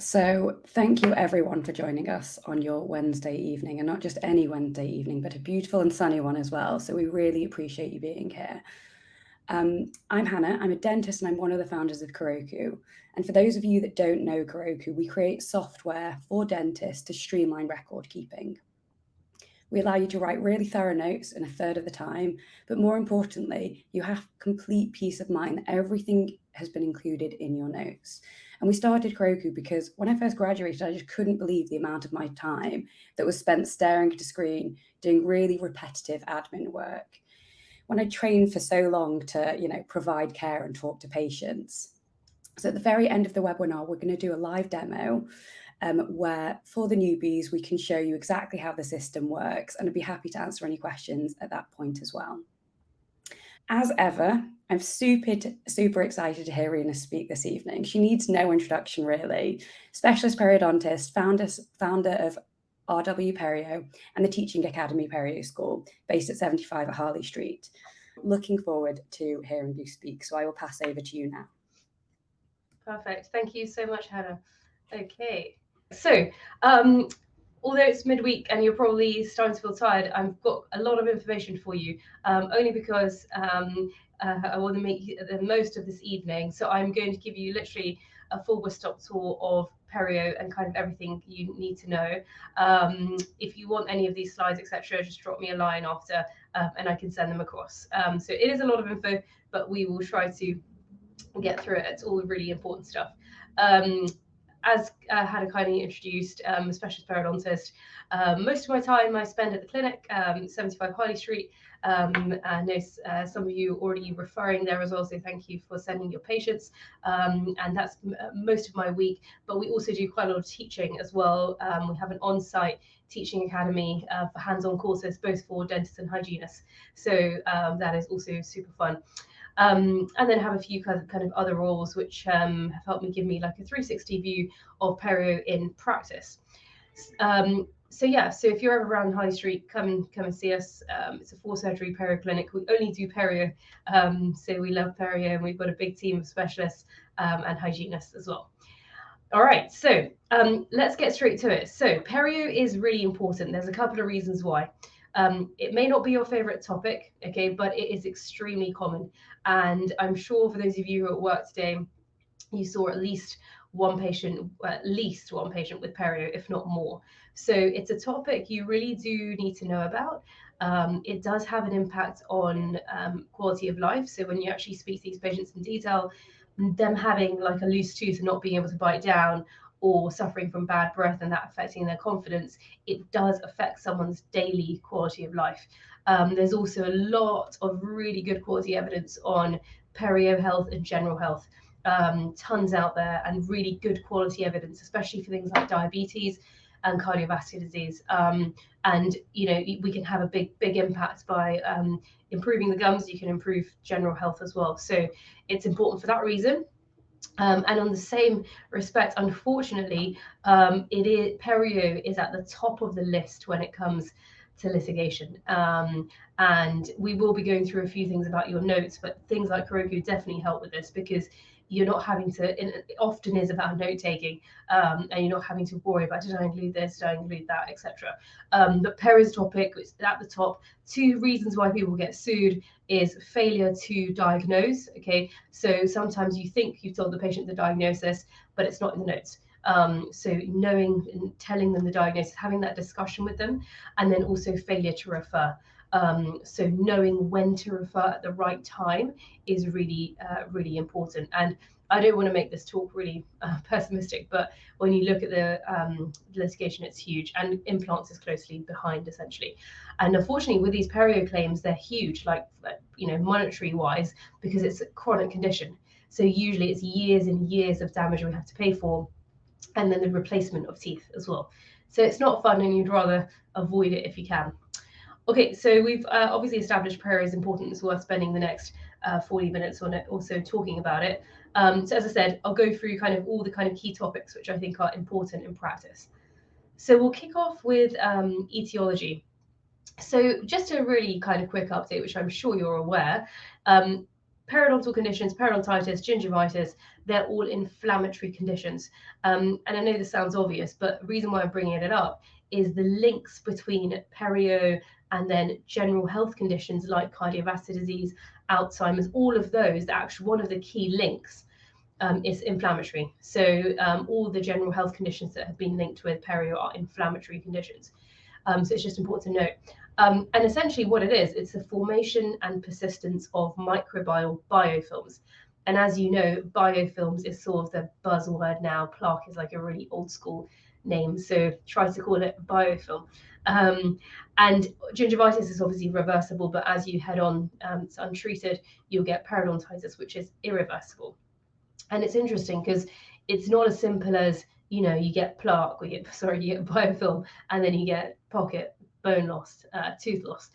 So thank you everyone for joining us on your Wednesday evening, and not just any Wednesday evening, but a beautiful and sunny one as well. So we really appreciate you being here. I'm Hannah, I'm a dentist and I'm one of the founders of Kiroku. And for those of you that don't know Kiroku, we create software for dentists to streamline record keeping. We allow you to write really thorough notes in a third of the time, but more importantly, you have complete peace of mind that everything has been included in your notes. And we started Kiroku because when I first graduated, I just couldn't believe the amount of my time that was spent staring at a screen, doing really repetitive admin work. When I trained for so long to, provide care and talk to patients. So at the very end of the webinar, we're going to do a live demo where for the newbies, we can show you exactly how the system works, and I'd be happy to answer any questions at that point as well. As ever, I'm super excited to hear Reena speak this evening. She needs no introduction, really. Specialist periodontist, founder of RW Perio and the Teaching Academy Perio School, based at 75 at Harley Street. Looking forward to hearing you speak, so I will pass over to you now. Perfect. Thank you so much, Hannah. Okay. So, although it's midweek and you're probably starting to feel tired, I've got a lot of information for you, only because I want to make the most of this evening. So I'm going to give you literally a full whistle-stop tour of Perio and kind of everything you need to know. If you want any of these slides, etc., just drop me a line after, and I can send them across. So it is a lot of info, but we will try to get through it. It's all really important stuff. As Hannah kindly introduced, a specialist periodontist. Most of my time I spend at the clinic, 75 Harley Street. I know some of you already referring there as well, so thank you for sending your patients. And that's most of my week, but we also do quite a lot of teaching as well. We have an on-site teaching academy for hands-on courses, both for dentists and hygienists. So that is also super fun. And then have a few kind of other roles which have helped me give me like a 360 view of perio in practice. So if you're ever around High Street, come and see us. It's a 4-surgery perio clinic. We only do perio, so we love perio, and we've got a big team of specialists and hygienists as well. All right, so let's get straight to it. So perio is really important. There's a couple of reasons why. It may not be your favorite topic, okay, but it is extremely common. And I'm sure for those of you who are at work today, you saw at least one patient with perio, if not more. So it's a topic you really do need to know about. It does have an impact on quality of life. So when you actually speak to these patients in detail, them having like a loose tooth and not being able to bite down, or suffering from bad breath and that affecting their confidence, it does affect someone's daily quality of life. There's also a lot of really good quality evidence on perio health and general health. Tons out there, and really good quality evidence, especially for things like diabetes and cardiovascular disease. And we can have a big impact by improving the gums. You can improve general health as well. So it's important for that reason. And on the same respect, unfortunately, perio is at the top of the list when it comes to litigation. And we will be going through a few things about your notes, but things like Kiroku definitely help with this, because you're not having to, it often is about note taking, and you're not having to worry about, did I include this, did I include that, etc. But perio's topic is at the top. 2 reasons why people get sued is failure to diagnose. Okay, so sometimes you think you've told the patient the diagnosis, but it's not in the notes. So knowing and telling them the diagnosis, having that discussion with them, and then also failure to refer. So knowing when to refer at the right time is really, really important. And I don't want to make this talk really pessimistic, but when you look at the litigation, it's huge, and implants is closely behind, essentially. And unfortunately, with these perio claims, they're huge, like monetary wise, because it's a chronic condition. So usually it's years and years of damage we have to pay for, and then the replacement of teeth as well. So it's not fun, and you'd rather avoid it if you can. Okay, so we've obviously established perio is important. It's worth spending the next 40 minutes on it, also talking about it. So as I said, I'll go through kind of all the kind of key topics which I think are important in practice. So we'll kick off with etiology. So just a really kind of quick update, which I'm sure you're aware, periodontal conditions, periodontitis, gingivitis, they're all inflammatory conditions. And I know this sounds obvious, but the reason why I'm bringing it up is the links between perio and then general health conditions like cardiovascular disease, Alzheimer's, all of those, actually one of the key links is inflammatory. So all the general health conditions that have been linked with perio are inflammatory conditions. So it's just important to note. And essentially what it is, it's the formation and persistence of microbial biofilms. And as you know, biofilms is sort of the buzzword now. Plaque is like a really old school name, so try to call it biofilm. And gingivitis is obviously reversible, but as you head on to untreated, you'll get periodontitis, which is irreversible. And it's interesting because it's not as simple as, you know, you get plaque, or you get biofilm, and then you get pocket bone loss, tooth loss.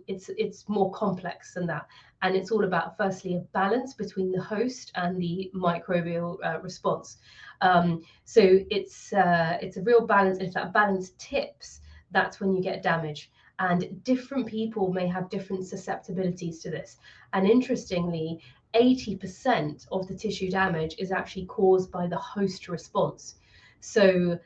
It's more complex than that, and it's all about firstly a balance between the host and the microbial response. So it's a real balance. If that balance tips, that's when you get damage. And different people may have different susceptibilities to this. And interestingly, 80% of the tissue damage is actually caused by the host response. So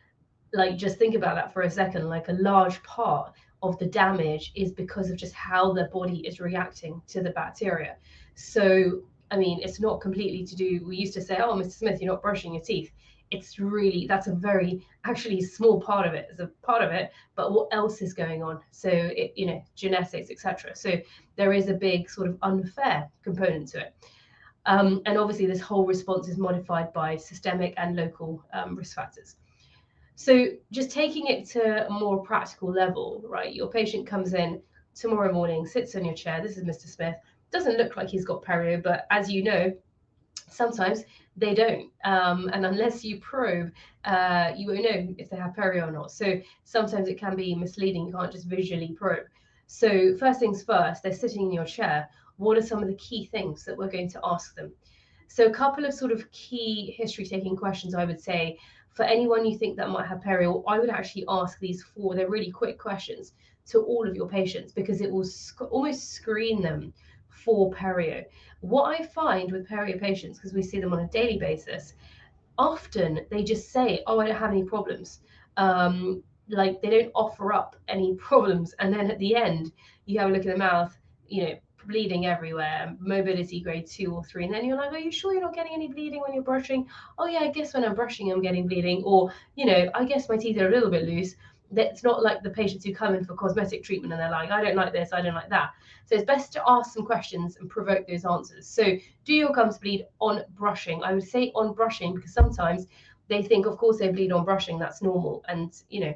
like, just think about that for a second. Like, a large part of the damage is because of just how the body is reacting to the bacteria. So I mean, it's not completely to do, we used to say, oh, Mr. Smith, you're not brushing your teeth. It's really, that's a very actually small part of it, is a part of it, but what else is going on? So it, you know, genetics, etc. So there is a big sort of unfair component to it. And obviously this whole response is modified by systemic and local risk factors. So just taking it to a more practical level, right? Your patient comes in tomorrow morning, sits on your chair. This is Mr. Smith. Doesn't look like he's got perio, but as you know, sometimes they don't. And unless you probe, you won't know if they have perio or not. So sometimes it can be misleading. You can't just visually probe. So first things first, they're sitting in your chair. What are some of the key things that we're going to ask them? So a couple of sort of key history taking questions, I would say, for anyone you think that might have perio, I would actually ask these four. They're really quick questions to all of your patients because it will almost screen them for perio. What I find with perio patients, because we see them on a daily basis, often they just say, oh, I don't have any problems. Like, they don't offer up any problems. And then at the end, you have a look at the mouth, you know, bleeding everywhere, mobility grade 2 or 3, and then you're like, are you sure you're not getting any bleeding when you're brushing? Oh yeah, I guess when I'm brushing I'm getting bleeding. Or, you know, I guess my teeth are a little bit loose. That's not like the patients who come in for cosmetic treatment and they're like, I don't like this, I don't like that. So it's best to ask some questions and provoke those answers. So do your gums bleed on brushing? I would say on brushing, because sometimes they think, of course they bleed on brushing, that's normal. And, you know,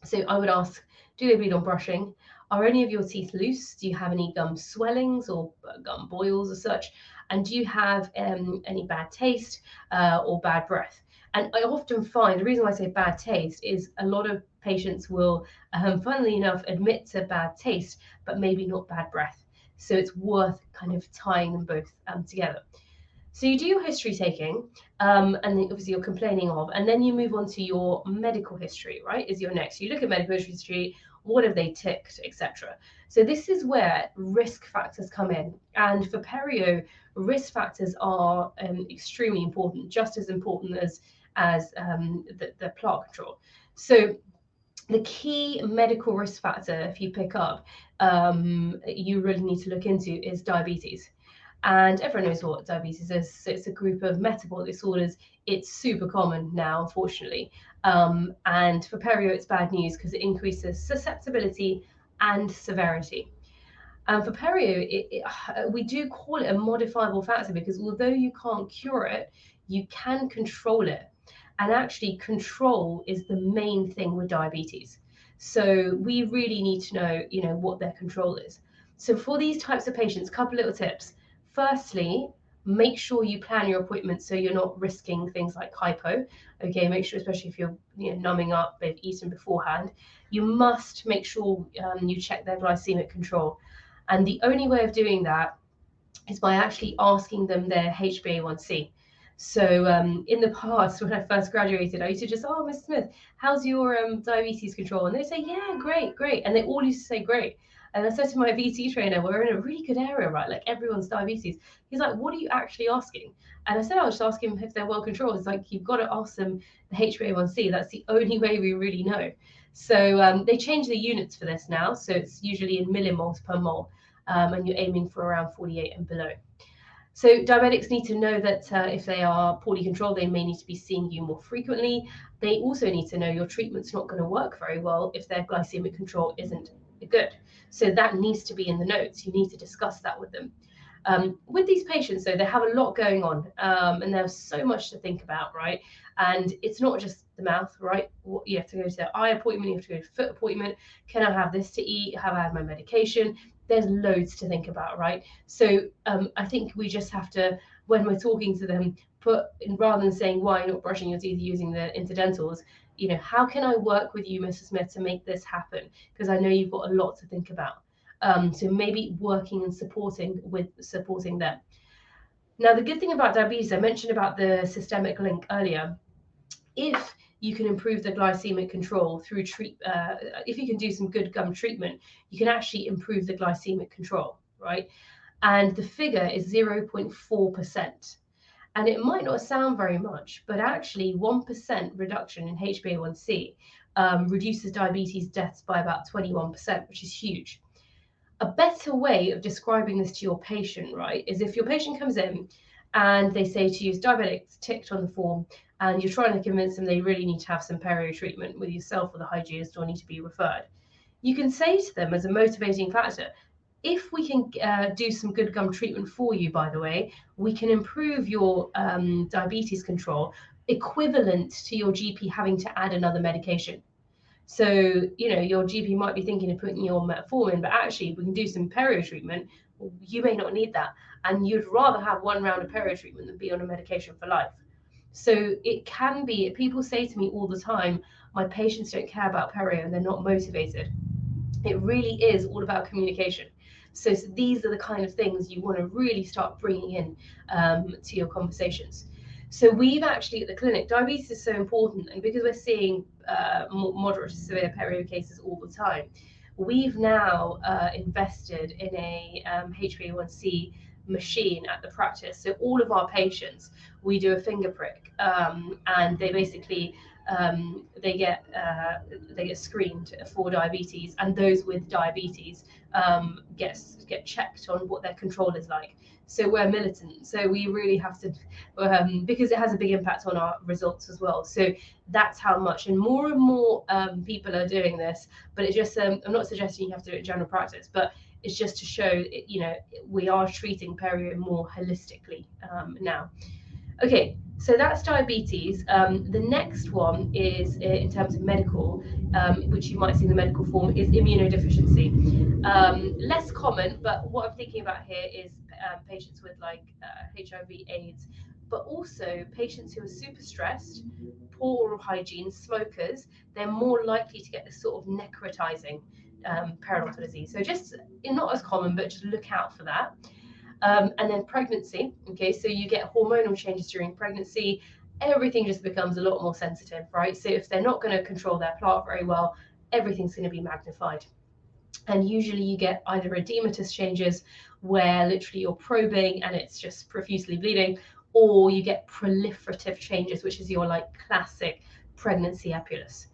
so I would ask, do they bleed on brushing? Are any of your teeth loose? Do you have any gum swellings or gum boils or such? And do you have any bad taste or bad breath? And I often find, the reason why I say bad taste is a lot of patients will, funnily enough, admit to bad taste, but maybe not bad breath. So it's worth kind of tying them both together. So you do your history taking, and then obviously you're complaining of, and then you move on to your medical history, right? Is your next. You look at medical history, what have they ticked, etc. So this is where risk factors come in. And for perio, risk factors are extremely important, just as important as the plaque control. So the key medical risk factor, if you pick up, you really need to look into is diabetes. And everyone knows what diabetes is. So it's a group of metabolic disorders. It's super common now, unfortunately. And for perio, it's bad news because it increases susceptibility and severity. And for perio, we do call it a modifiable factor because although you can't cure it, you can control it. And actually, control is the main thing with diabetes. So we really need to know, you know, what their control is. So for these types of patients, a couple little tips. Firstly, make sure you plan your appointments so you're not risking things like hypo. Okay, make sure, especially if you're, you know, numbing up, they've eaten beforehand, you must make sure you check their glycemic control. And the only way of doing that is by actually asking them their HbA1c. So in the past, when I first graduated, I used to just, oh, Mr. Smith, how's your diabetes control? And they say, yeah, great, great. And they all used to say great. And I said to my VT trainer, we're in a really good area, right? Like everyone's diabetes. He's like, what are you actually asking? And I said, I'll just ask him if they're well controlled. It's like, you've got to ask them the HbA1c. That's the only way we really know. So they changed the units for this now. So it's usually in millimoles per mole, and you're aiming for around 48 and below. So diabetics need to know that if they are poorly controlled, they may need to be seeing you more frequently. They also need to know your treatment's not going to work very well if their glycemic control isn't good. So that needs to be in the notes. You need to discuss that with them. With these patients, though, they have a lot going on, and there's so much to think about, right? And it's not just the mouth, right? You have to go to the eye appointment, you have to go to foot appointment. Can I have this to eat? Have I had my medication? There's loads to think about, right? So I think we just have to, when we're talking to them, rather than saying why you're not brushing your teeth using the interdentals, you know, how can I work with you, Mr. Smith, to make this happen? Because I know you've got a lot to think about. So maybe working and supporting them. Now, the good thing about diabetes, I mentioned about the systemic link earlier. If you can improve the glycemic control through if you can do some good gum treatment, you can actually improve the glycemic control, right? And the figure is 0.4%. And it might not sound very much, but actually 1% reduction in HbA1c reduces diabetes deaths by about 21%, which is huge. A better way of describing this to your patient, right, is if your patient comes in and they say to you, diabetics ticked on the form, and you're trying to convince them they really need to have some perio treatment with yourself or the hygienist or need to be referred. You can say to them as a motivating factor, if we can do some good gum treatment for you, by the way, we can improve your diabetes control equivalent to your GP having to add another medication. So, you know, your GP might be thinking of putting your metformin, but actually if we can do some perio treatment, you may not need that. And you'd rather have one round of perio treatment than be on a medication for life. So it can be, people say to me all the time, my patients don't care about perio and they're not motivated. It really is all about communication. So these are the kind of things you want to really start bringing in to your conversations. So we've actually at the clinic, diabetes is so important, and because we're seeing moderate to severe perio cases all the time, we've now invested in a HbA1c machine at the practice. So all of our patients, we do a finger prick, and they basically they get screened for diabetes, and those with diabetes get checked on what their control is like. So we're militant, so we really have to, because it has a big impact on our results as well. So that's how much, and more people are doing this. But it's just, I'm not suggesting you have to do it in general practice, but it's just to show, you know, we are treating perio more holistically now. Okay, so that's diabetes. The next one is in terms of medical, which you might see in the medical form, is immunodeficiency. Less common, but what I'm thinking about here is patients with like HIV, AIDS, but also patients who are super stressed, poor oral hygiene, smokers. They're more likely to get this sort of necrotizing periodontal disease. So just not as common, but just look out for that. And then pregnancy, okay, so you get hormonal changes during pregnancy, everything just becomes a lot more sensitive, right? So if they're not going to control their plaque very well, everything's going to be magnified. And usually you get either edematous changes where literally you're probing and it's just profusely bleeding, or you get proliferative changes, which is your like classic pregnancy epulis.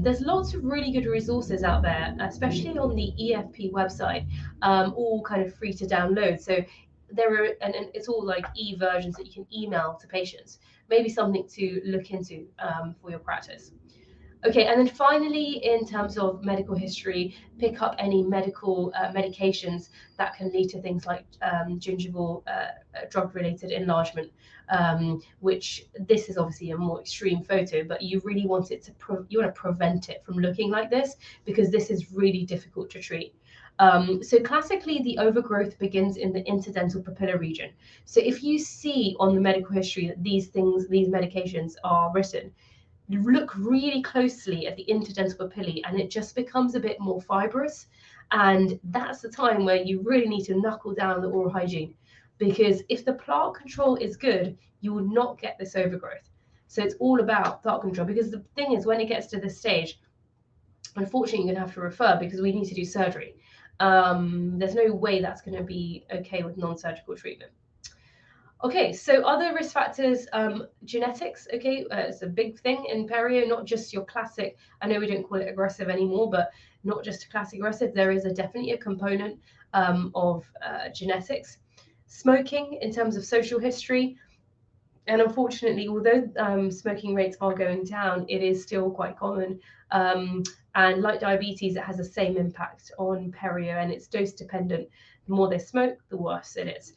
There's lots of really good resources out there, especially on the EFP website, all kind of free to download. So there are, and it's all like e-versions that you can email to patients. Maybe something to look into for your practice. Okay, and then finally, in terms of medical history, pick up any medical medications that can lead to things like gingival drug-related enlargement, which this is obviously a more extreme photo, but you really want it to you want to prevent it from looking like this, because this is really difficult to treat. So classically, the overgrowth begins in the interdental papilla region. So if you see on the medical history that these medications are written, look really closely at the interdental papillae, and it just becomes a bit more fibrous. And that's the time where you really need to knuckle down the oral hygiene, because if the plaque control is good, you will not get this overgrowth. So it's all about plaque control, because the thing is, when it gets to this stage, unfortunately, you're going to have to refer because we need to do surgery. There's no way that's going to be okay with non-surgical treatment. Okay, so other risk factors, genetics, okay, it's a big thing in perio, not just your classic, I know we don't call it aggressive anymore, but not just a classic aggressive, there is definitely a component of genetics. Smoking in terms of social history, and unfortunately, although smoking rates are going down, it is still quite common. And like diabetes, it has the same impact on perio, and it's dose dependent. The more they smoke, the worse it is.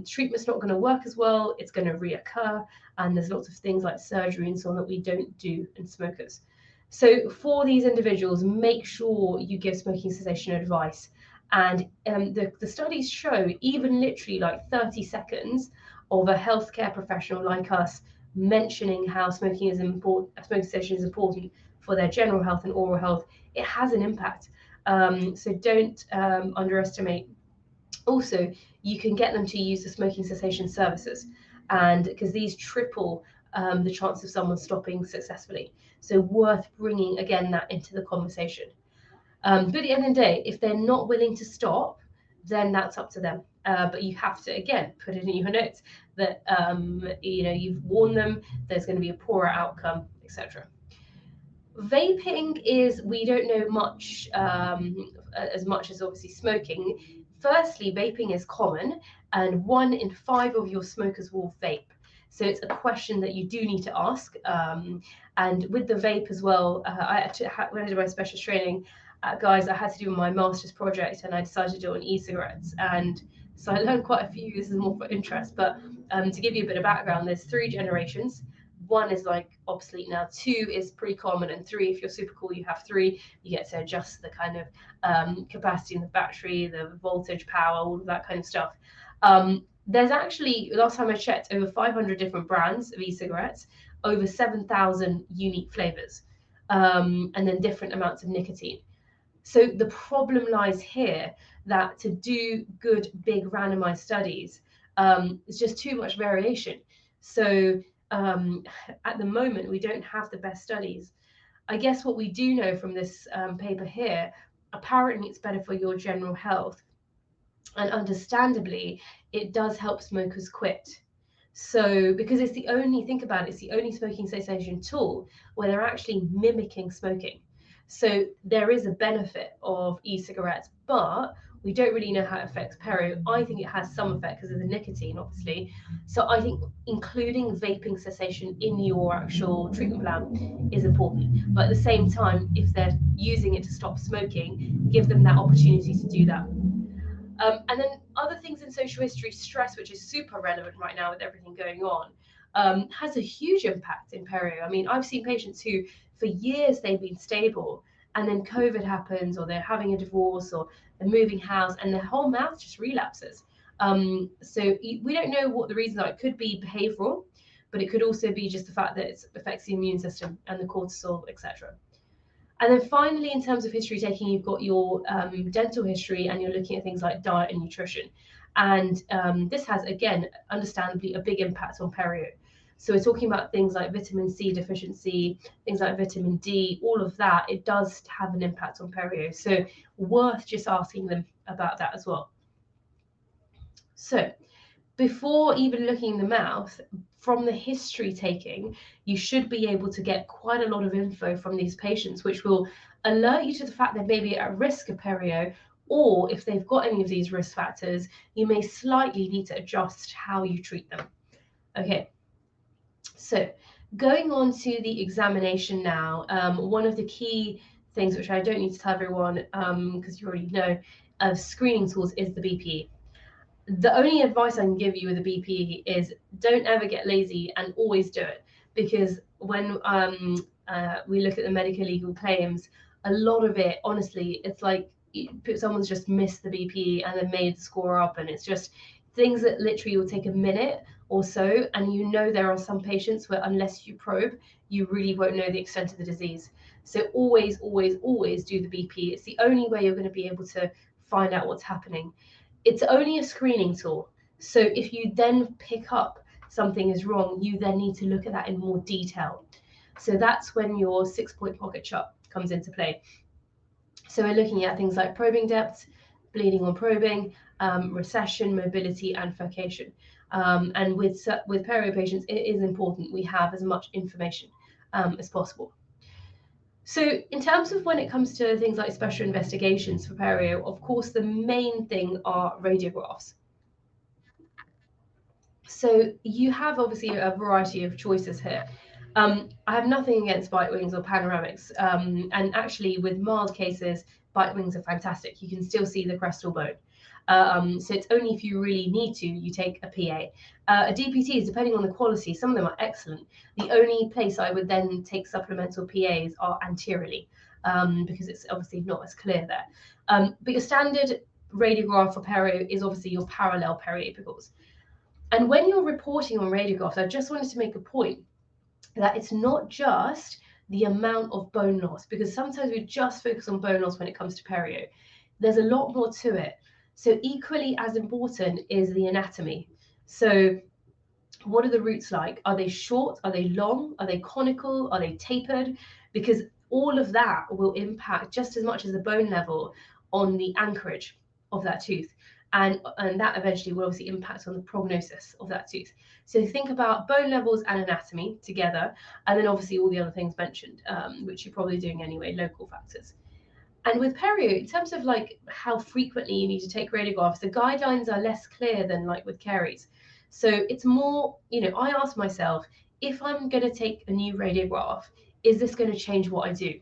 Treatment's not going to work as well, it's going to reoccur, and there's lots of things like surgery and so on that we don't do in smokers. So for these individuals, make sure you give smoking cessation advice. And the studies show even literally like 30 seconds of a healthcare professional like us mentioning how smoking cessation is important for their general health and oral health, it has an impact. So don't underestimate. Also, you can get them to use the smoking cessation services, and because these triple the chance of someone stopping successfully. So worth bringing again that into the conversation. But at the end of the day, if they're not willing to stop, then that's up to them. But you have to, again, put it in your notes that you've warned them, there's going to be a poorer outcome, etc. Vaping is, we don't know much, as much as obviously smoking. Firstly, vaping is common, and 1 in 5 of your smokers will vape. So it's a question that you do need to ask. And with the vape as well, when I did my specialist training, guys, I had to do my master's project, and I decided to do it on e-cigarettes. And so I learned quite a few. This is more for interest, but to give you a bit of background, there's 3 generations. 1 is like obsolete now, 2 is pretty common, and 3, if you're super cool, you have 3. You get to adjust the kind of capacity in the battery, the voltage, power, all of that kind of stuff. There's actually, last time I checked, over 500 different brands of e-cigarettes, over 7,000 unique flavors, and then different amounts of nicotine. So the problem lies here that to do good, big randomized studies, it's just too much variation. So at the moment, we don't have the best studies. I guess what we do know from this paper here, apparently it's better for your general health. And understandably, it does help smokers quit. So, because it's the only, think about it, it's the only smoking cessation tool where they're actually mimicking smoking. So there is a benefit of e-cigarettes, but we don't really know how it affects perio. I think it has some effect because of the nicotine, obviously. So I think including vaping cessation in your actual treatment plan is important. But at the same time, if they're using it to stop smoking, give them that opportunity to do that. And then other things in social history, stress, which is super relevant right now with everything going on, has a huge impact in perio. I mean, I've seen patients who, for years, they've been stable, and then COVID happens, or they're having a divorce, or they're moving house, and their whole mouth just relapses. So we don't know what the reasons are. It could be behavioral, but it could also be just the fact that it affects the immune system and the cortisol, etc. And then finally, in terms of history taking, you've got your dental history, and you're looking at things like diet and nutrition. And this has, again, understandably, a big impact on perio. So we're talking about things like vitamin C deficiency, things like vitamin D, all of that. It does have an impact on perio. So worth just asking them about that as well. So before even looking in the mouth, from the history taking, you should be able to get quite a lot of info from these patients, which will alert you to the fact they may be at risk of perio, or if they've got any of these risk factors, you may slightly need to adjust how you treat them. Okay, so going on to the examination now, one of the key things, which I don't need to tell everyone because you already know, of screening tools is the BPE. The only advice I can give you with the BPE is don't ever get lazy and always do it, because when we look at the medical legal claims, a lot of it, honestly, it's like someone's just missed the BPE and then made the score up, and it's just things that literally will take a minute or so, and there are some patients where unless you probe, you really won't know the extent of the disease. So always, always, always do the BPE. It's the only way you're going to be able to find out what's happening. It's only a screening tool. So if you then pick up something is wrong, you then need to look at that in more detail. So that's when your 6-point pocket chart comes into play. So we're looking at things like probing depth, bleeding on probing, recession, mobility, and furcation. And with perio patients, it is important we have as much information as possible. So in terms of when it comes to things like special investigations for perio, of course, the main thing are radiographs. So you have obviously a variety of choices here. I have nothing against bite wings or panoramics. And actually with mild cases, bite wings are fantastic. You can still see the crestal bone. So it's only if you really need to, you take a PA. A DPT is depending on the quality. Some of them are excellent. The only place I would then take supplemental PAs are anteriorly, because it's obviously not as clear there. But your standard radiograph for perio is obviously your parallel periapicals. And when you're reporting on radiographs, I just wanted to make a point that it's not just the amount of bone loss, because sometimes we just focus on bone loss when it comes to perio. There's a lot more to it. So equally as important is the anatomy. So what are the roots like? Are they short? Are they long? Are they conical? Are they tapered? Because all of that will impact just as much as the bone level on the anchorage of that tooth. And that eventually will obviously impact on the prognosis of that tooth. So think about bone levels and anatomy together, and then obviously all the other things mentioned, which you're probably doing anyway, local factors. And with perio, in terms of like how frequently you need to take radiographs, the guidelines are less clear than like with caries. So it's more, I ask myself, if I'm going to take a new radiograph, is this going to change what I do?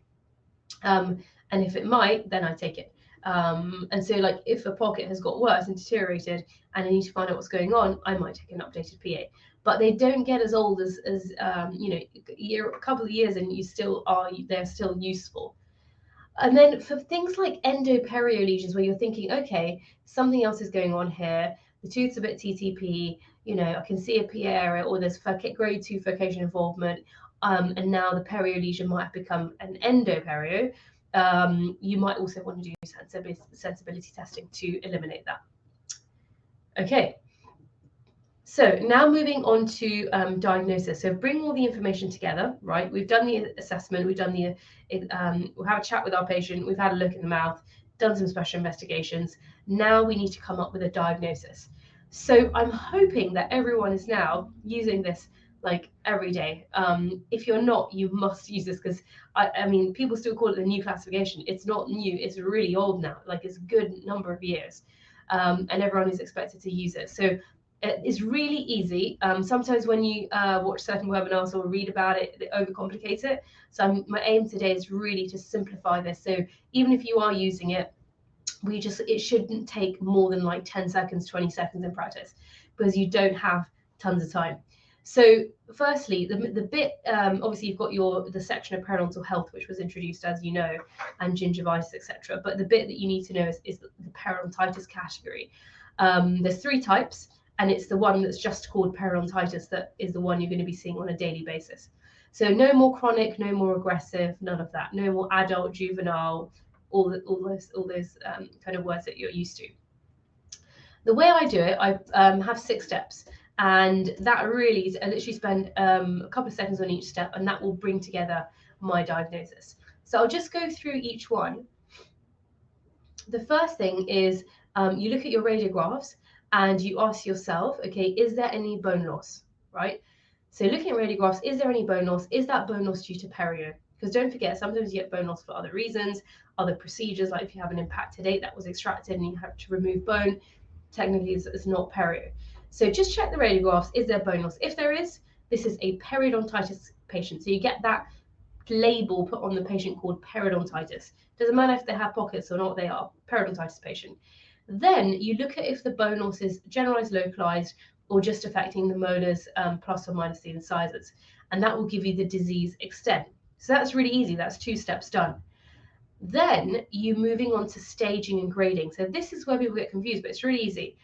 And if it might, then I take it. And so like if a pocket has got worse and deteriorated and I need to find out what's going on, I might take an updated PA. But they don't get as old as a couple of years, and they're still useful. And then for things like endoperio lesions, where you're thinking, okay, something else is going on here, the tooth's a bit TTP, I can see a PA area, or there's grade 2 furcation involvement, and now the perio lesion might have become an endoperio. You might also want to do sensibility testing to eliminate that. Okay. So now moving on to diagnosis. So bring all the information together, right? We've done the assessment, we've done we'll have a chat with our patient, we've had a look in the mouth, done some special investigations. Now we need to come up with a diagnosis. So I'm hoping that everyone is now using this like every day. If you're not, you must use this, because I mean, people still call it the new classification. It's not new, it's really old now, like it's a good number of years. And everyone is expected to use it. So it's really easy. Sometimes when you watch certain webinars or read about it, they overcomplicate it. So my aim today is really to simplify this. So even if you are using it, it shouldn't take more than like 10 seconds, 20 seconds in practice, because you don't have tons of time. So firstly, the bit, obviously you've got the section of periodontal health, which was introduced, as you know, and gingivitis, etc. But the bit that you need to know is the periodontitis category. There's 3 types. And it's the one that's just called periodontitis that is the one you're going to be seeing on a daily basis. So no more chronic, no more aggressive, none of that. No more adult, juvenile, all those kind of words that you're used to. The way I do it, I have 6 steps, and that really is, I literally spend a couple of seconds on each step, and that will bring together my diagnosis. So I'll just go through each one. The first thing is you look at your radiographs, and you ask yourself, okay, is there any bone loss, right? So looking at radiographs, is there any bone loss? Is that bone loss due to perio? Because don't forget, sometimes you get bone loss for other reasons, other procedures, like if you have an impacted 8 that was extracted and you have to remove bone, technically it's not perio. So just check the radiographs, is there bone loss? If there is, this is a periodontitis patient. So you get that label put on the patient called periodontitis. Doesn't matter if they have pockets or not, they are periodontitis patient. Then you look at if the bone loss is generalized, localized, or just affecting the molars plus or minus the incisors. And that will give you the disease extent. So that's really easy. That's 2 steps done. Then you're moving on to staging and grading. So this is where people get confused, but it's really easy.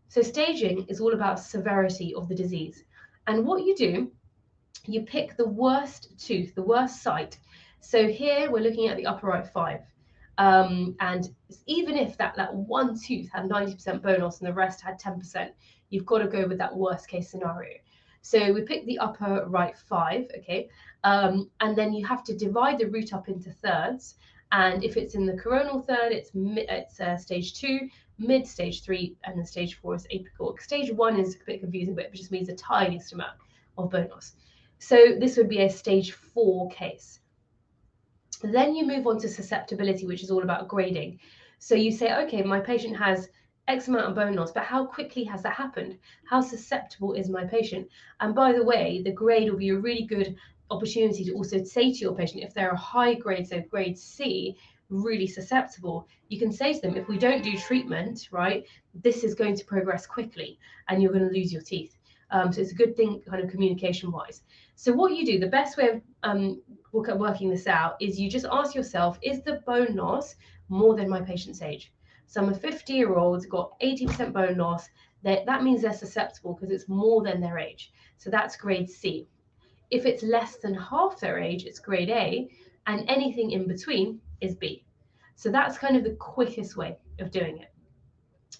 So staging is all about severity of the disease. And what you do, you pick the worst tooth, the worst site. So here we're looking at the upper right 5. And even if that one tooth had 90% bone loss and the rest had 10%, you've got to go with that worst case scenario. So we pick the upper right 5, okay? And then you have to divide the root up into thirds And if it's in the coronal third, it's stage 2, mid stage 3, and then stage 4 is apical. Stage 1 is a bit confusing, but it just means the tiniest amount of bone loss. So this would be a stage 4 case. Then you move on to susceptibility, which is all about grading. So you say, okay, my patient has X amount of bone loss, but how quickly has that happened? How susceptible is my patient? And by the way, the grade will be a really good opportunity to also say to your patient, if they're a high grade, so grade C, really susceptible, you can say to them, if we don't do treatment, right, this is going to progress quickly and you're going to lose your teeth. So it's a good thing kind of communication wise. So what you do, the best way of working this out is you just ask yourself, is the bone loss more than my patient's age? So I'm a 50-year-old, got 80% bone loss. That means they're susceptible because it's more than their age. So that's grade C. If it's less than half their age, it's grade A, and anything in between is B. So that's kind of the quickest way of doing it.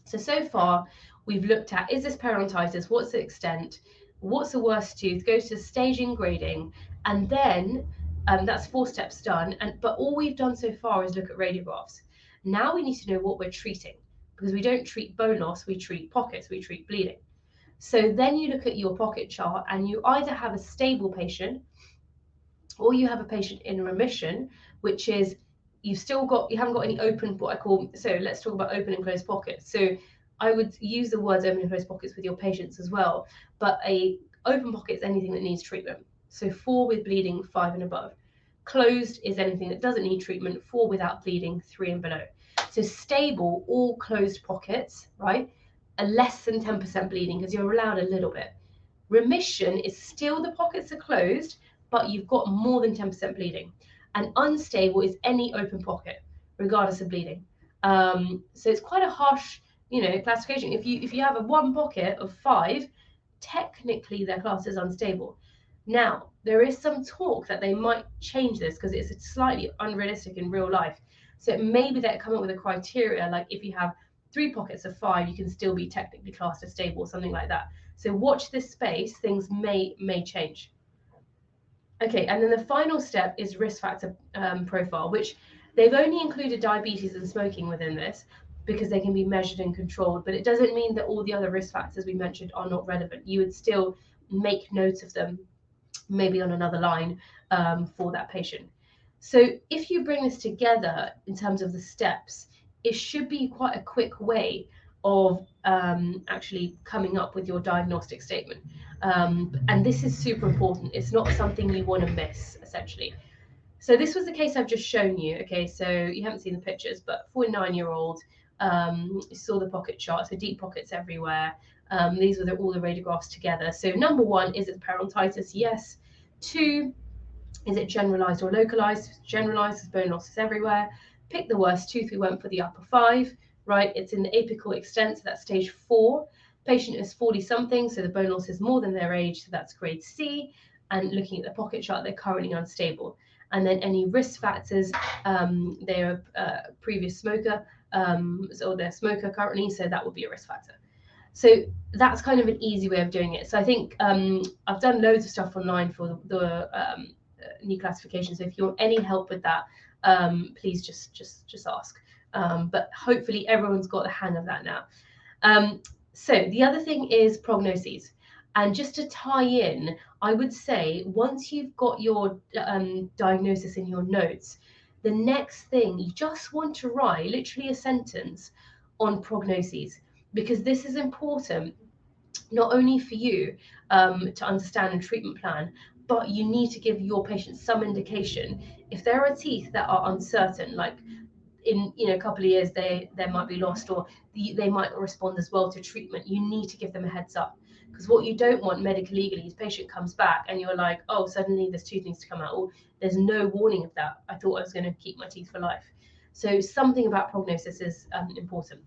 So far, we've looked at, is this periodontitis? What's the extent? What's the worst tooth? Go to staging, grading, and then that's 4 steps done. But all we've done so far is look at radiographs. Now we need to know what we're treating, because we don't treat bone loss, we treat pockets, we treat bleeding. So then you look at your pocket chart and you either have a stable patient or you have a patient in remission, which is you haven't got any open, what I call, so let's talk about open and closed pockets. So I would use the words open and closed pockets with your patients as well, but a open pocket is anything that needs treatment. So 4 with bleeding, 5 and above. Closed is anything that doesn't need treatment, 4 without bleeding, 3 and below. So stable, all closed pockets, right, are less than 10% bleeding because you're allowed a little bit. Remission is still the pockets are closed, but you've got more than 10% bleeding. And unstable is any open pocket, regardless of bleeding. So it's quite a harsh, classification. If you have a 1 pocket of 5, technically their class is unstable. Now, there is some talk that they might change this because it's slightly unrealistic in real life. So maybe they come up with a criteria, like if you have 3 pockets of 5, you can still be technically classed as stable, something like that. So watch this space, things may change. Okay, and then the final step is risk factor profile, which they've only included diabetes and smoking within this because they can be measured and controlled, but it doesn't mean that all the other risk factors we mentioned are not relevant. You would still make note of them, maybe on another line for that patient. So if you bring this together in terms of the steps, it should be quite a quick way of actually coming up with your diagnostic statement. And this is super important. It's not something you want to miss, essentially. So this was the case I've just shown you. Okay, so you haven't seen the pictures, but 49-year-old, you saw the pocket chart, so deep pockets everywhere. These were all the radiographs together. So number 1, is it periodontitis? Yes. 2, is it generalized or localized? Generalized, bone loss is everywhere. Pick the worst tooth. We went for the upper 5, right? It's in the apical extent, so that's stage 4. Patient is 40-something, so the bone loss is more than their age, so that's grade C. And looking at the pocket chart, they're currently unstable. And then any risk factors, they're a previous smoker, so they're a smoker currently, so that would be a risk factor. So that's kind of an easy way of doing it. So I think I've done loads of stuff online for the new classification. So if you want any help with that, please just ask. But hopefully everyone's got the hang of that now. So the other thing is prognoses. And just to tie in, I would say once you've got your diagnosis in your notes, the next thing you just want to write literally a sentence on prognoses, because this is important not only for you to understand a treatment plan, but you need to give your patient some indication. If there are teeth that are uncertain, like in a couple of years they might be lost, or they might not respond as well to treatment, you need to give them a heads up. Because what you don't want medically legally is patient comes back and you're like, oh, suddenly this tooth needs to come out, or there's no warning of that. I thought I was going to keep my teeth for life. So something about prognosis is important.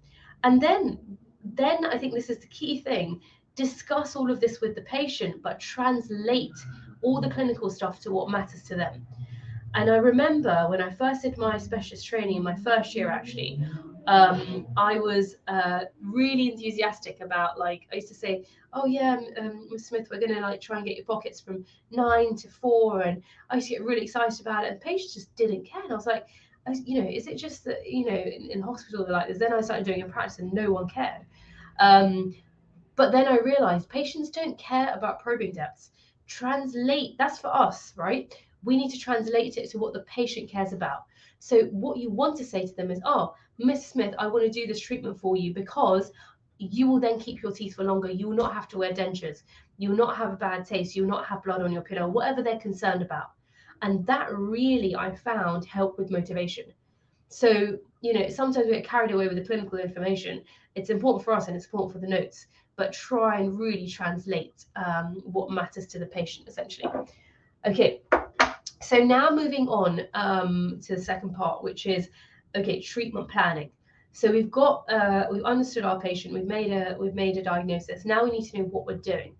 And then I think this is the key thing. Discuss all of this with the patient, but translate all the clinical stuff to what matters to them. And I remember when I first did my specialist training in my first year, actually, I was really enthusiastic about, like, I used to say, oh yeah, Ms. Smith, we're going to like try and get your pockets from 9 to 4. And I used to get really excited about it. And the patients just didn't care. And I was like, Is it just that, in hospital they're like this? Then I started doing it in practice and no one cared. But then I realized patients don't care about probing depths. Translate, that's for us, right? We need to translate it to what the patient cares about. So what you want to say to them is, oh, Miss Smith, I want to do this treatment for you because you will then keep your teeth for longer. You will not have to wear dentures. You will not have a bad taste. You will not have blood on your pillow, whatever they're concerned about. And that really, I found, helped with motivation. So, sometimes we get carried away with the clinical information. It's important for us and it's important for the notes, but try and really translate what matters to the patient, essentially. Okay, so now moving on to the second part, which is, treatment planning. So we've understood our patient, we've made a diagnosis. Now we need to know what we're doing.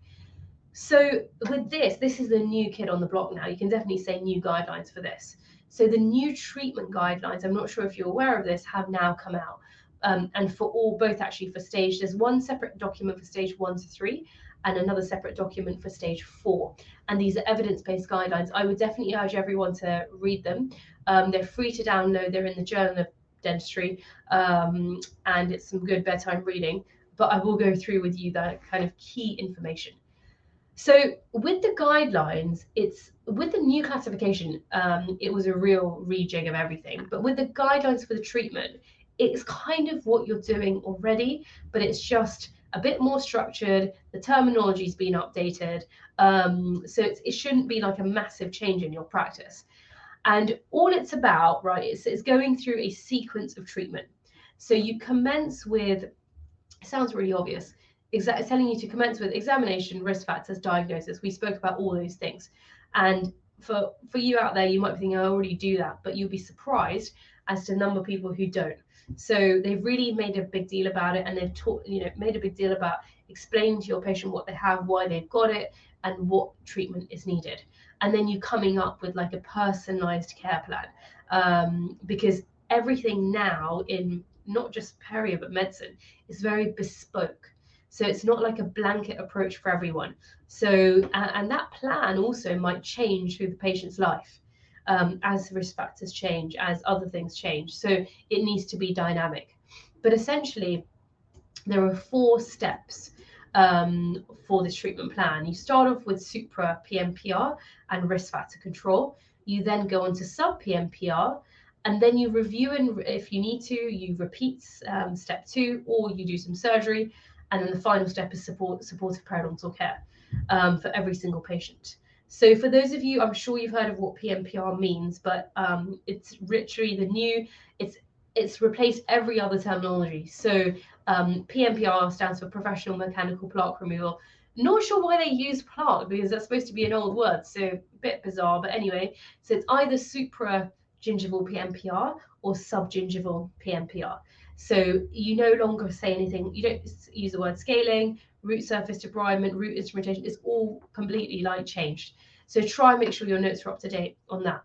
So with this is the new kid on the block now. You can definitely say new guidelines for this. So the new treatment guidelines, I'm not sure if you're aware of this, have now come out. And both actually for stage, there's one separate document for stage 1 to 3 and another separate document for stage 4. And these are evidence-based guidelines. I would definitely urge everyone to read them. They're free to download. They're in the Journal of Dentistry, and it's some good bedtime reading. But I will go through with you the kind of key information. So with the guidelines, it's with the new classification, it was a real rejig of everything. But with the guidelines for the treatment, it's kind of what you're doing already, but it's just a bit more structured. The terminology's been updated. So it shouldn't be like a massive change in your practice. And all it's about, right, it's going through a sequence of treatment. So you commence with, it sounds really obvious, telling you to commence with examination, risk factors, diagnosis. We spoke about all those things. And for you out there, you might be thinking, I already do that, but you'll be surprised as to the number of people who don't. So they've really made a big deal about it, and they've made a big deal about explaining to your patient what they have, why they've got it, and what treatment is needed. And then you coming up with like a personalized care plan, because everything now in not just perio but medicine is very bespoke. So it's not like a blanket approach for everyone. So, and that plan also might change through the patient's life, as risk factors change, as other things change. So it needs to be dynamic. But essentially, there are 4 steps for this treatment plan. You start off with supra PMPR and risk factor control. You then go on to sub PMPR, and then you review, and if you need to, you repeat step 2, or you do some surgery. And then the final step is supportive periodontal care for every single patient. So for those of you, I'm sure you've heard of what PMPR means, but it's literally it's replaced every other terminology. So PMPR stands for professional mechanical plaque removal. Not sure why they use plaque, because that's supposed to be an old word, so a bit bizarre. But anyway, so it's either supragingival PMPR or subgingival PMPR. So you no longer say anything, you don't use the word scaling, root surface debridement, root instrumentation, it's all completely changed. So try and make sure your notes are up to date on that.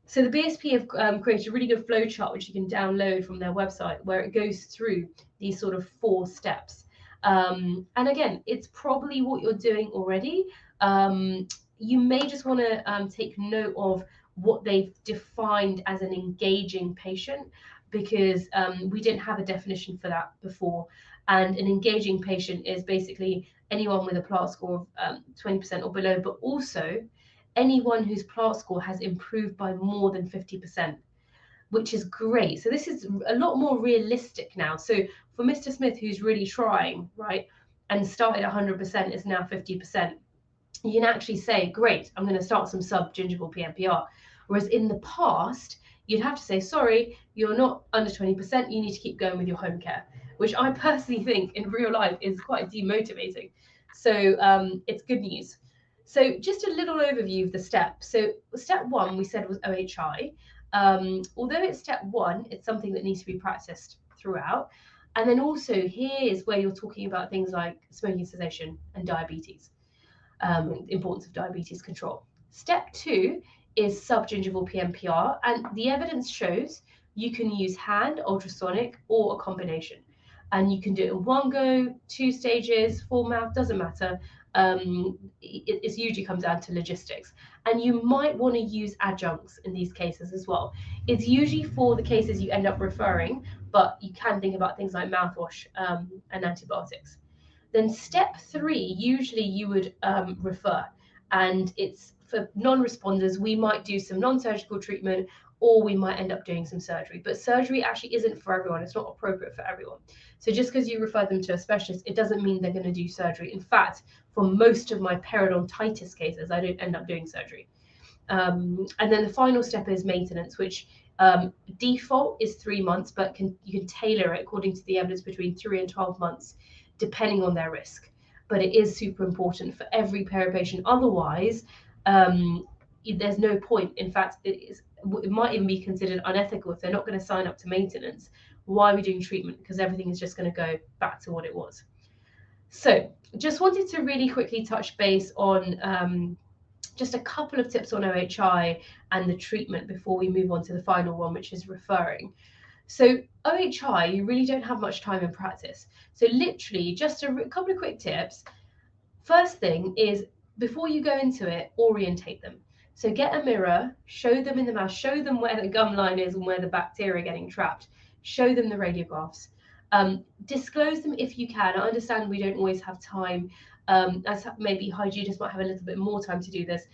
So the BSP have created a really good flow chart, which you can download from their website, where it goes through these sort of 4 steps. And again, it's probably what you're doing already. You may just want to take note of what they've defined as an engaging patient, because we didn't have a definition for that before. And an engaging patient is basically anyone with a plaque score of 20% or below, but also anyone whose plaque score has improved by more than 50%, which is great. So this is a lot more realistic now. So for Mr. Smith, who's really trying, right, and started 100%, is now 50%, you can actually say, great, I'm going to start some subgingival PMPR. Whereas in the past, you'd have to say, sorry, you're not under 20%, you need to keep going with your home care, which I personally think in real life is quite demotivating. So it's good news. So just a little overview of the steps. So step 1, we said, was OHI. Although it's step 1, it's something that needs to be practiced throughout. And then also here is where you're talking about things like smoking cessation and diabetes, importance of diabetes control. Step 2 is subgingival PMPR, and the evidence shows you can use hand, ultrasonic, or a combination. And you can do it in 1 go, 2 stages, full mouth, doesn't matter. It usually comes down to logistics. And you might want to use adjuncts in these cases as well. It's usually for the cases you end up referring, but you can think about things like mouthwash and antibiotics. Then step 3, usually you would refer, and it's for non-responders. We might do some non-surgical treatment, or we might end up doing some surgery. But surgery actually isn't for everyone. It's not appropriate for everyone. So just because you refer them to a specialist, it doesn't mean they're going to do surgery. In fact, for most of my periodontitis cases, I don't end up doing surgery. And then the final step is maintenance, which default is 3 months, but you can tailor it according to the evidence between 3 and 12 months, depending on their risk. But it is super important for every perio patient. Otherwise, there's no point. In fact, it might even be considered unethical if they're not going to sign up to maintenance. Why are we doing treatment? Because everything is just going to go back to what it was. So just wanted to really quickly touch base on just a couple of tips on OHI and the treatment before we move on to the final one, which is referring. So OHI, you really don't have much time in practice. So literally just a couple of quick tips. First thing is, before you go into it, orientate them. So get a mirror, show them in the mouth, show them where the gum line is and where the bacteria are getting trapped. Show them the radiographs. Disclose them if you can. I understand we don't always have time. As maybe hygienists might have a little bit more time to do this.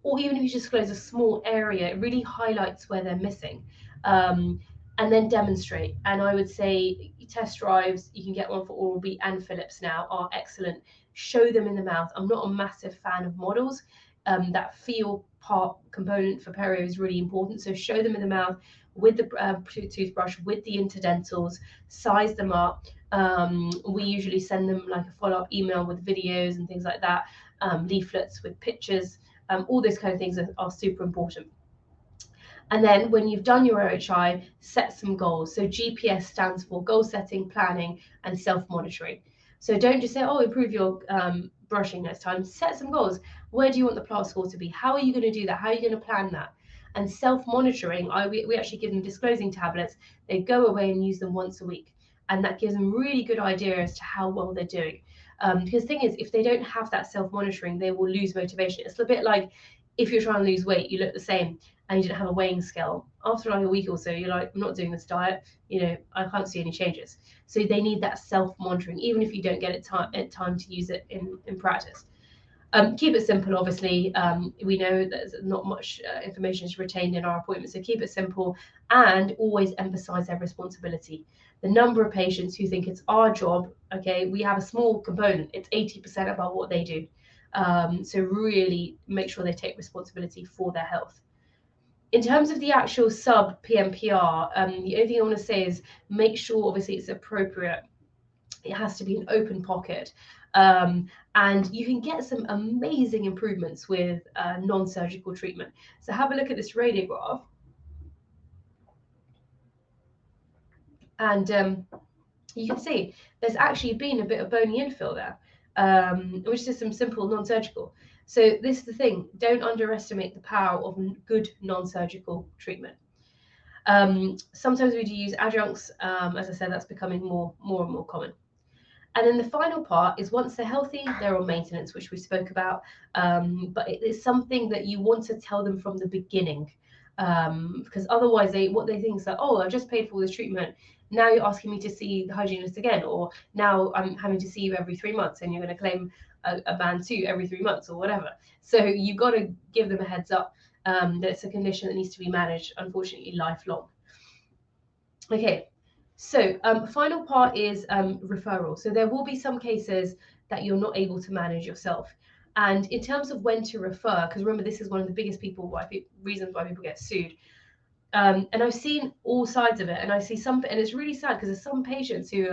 Or even if you disclose a small area, it really highlights where they're missing. And then demonstrate. And I would say test drives, you can get one for Oral-B and Philips now, are excellent. Show them in the mouth. I'm not a massive fan of models. That feel part component for perio is really important. So show them in the mouth with the toothbrush, with the interdentals, size them up. We usually send them like a follow-up email with videos and things like that, leaflets with pictures. All those kind of things are super important. And then when you've done your OHI, set some goals. So GPS stands for goal setting, planning, and self-monitoring. So don't just say, oh, improve your brushing next time. Set some goals. Where do you want the PLAS score to be? How are you going to do that? How are you going to plan that? And self-monitoring, we actually give them disclosing tablets. They go away and use them once a week. And that gives them really good idea as to how well they're doing. Because the thing is, if they don't have that self-monitoring, they will lose motivation. It's a bit like if you're trying to lose weight, you look the same and you don't have a weighing scale. After like a week or so, you're like, I'm not doing this diet. I can't see any changes. So they need that self-monitoring, even if you don't get it time to use it in practice. Keep it simple, obviously. We know there's not much information is retained in our appointments, so keep it simple and always emphasize their responsibility. The number of patients who think it's our job, okay, we have a small component, it's 80% about what they do. So really make sure they take responsibility for their health. In terms of the actual sub PMPR, the only thing I want to say is make sure obviously it's appropriate. It has to be an open pocket. And you can get some amazing improvements with non-surgical treatment. So have a look at this radiograph. And you can see there's actually been a bit of bony infill there, which is some simple non-surgical. So this is the thing, don't underestimate the power of good non-surgical treatment. Sometimes we do use adjuncts. As I said, that's becoming more and more common. And then the final part is once they're healthy, they're on maintenance, which we spoke about. But it is something that you want to tell them from the beginning, because otherwise what they think is that, oh, I've just paid for all this treatment. Now you're asking me to see the hygienist again, or now I'm having to see you every 3 months and you're going to claim a band 2 every 3 months or whatever. So you've got to give them a heads up that it's a condition that needs to be managed, unfortunately, lifelong. Okay. So final part is referral. So there will be some cases that you're not able to manage yourself. And in terms of when to refer, because remember, this is one of the biggest reasons why people get sued. And I've seen all sides of it. And I see and it's really sad because there's some patients who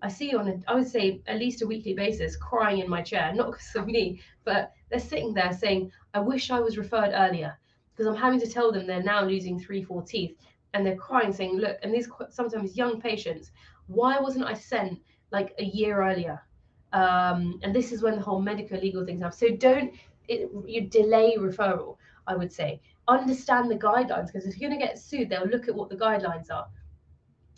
I see on I would say at least a weekly basis crying in my chair, not because of me, but they're sitting there saying, I wish I was referred earlier, because I'm having to tell them they're now losing 3-4 teeth. And they're crying saying, look, and these sometimes young patients, why wasn't I sent like a year earlier? And this is when the whole medical legal things happen. So you delay referral, I would say. Understand the guidelines, because if you're going to get sued, they'll look at what the guidelines are.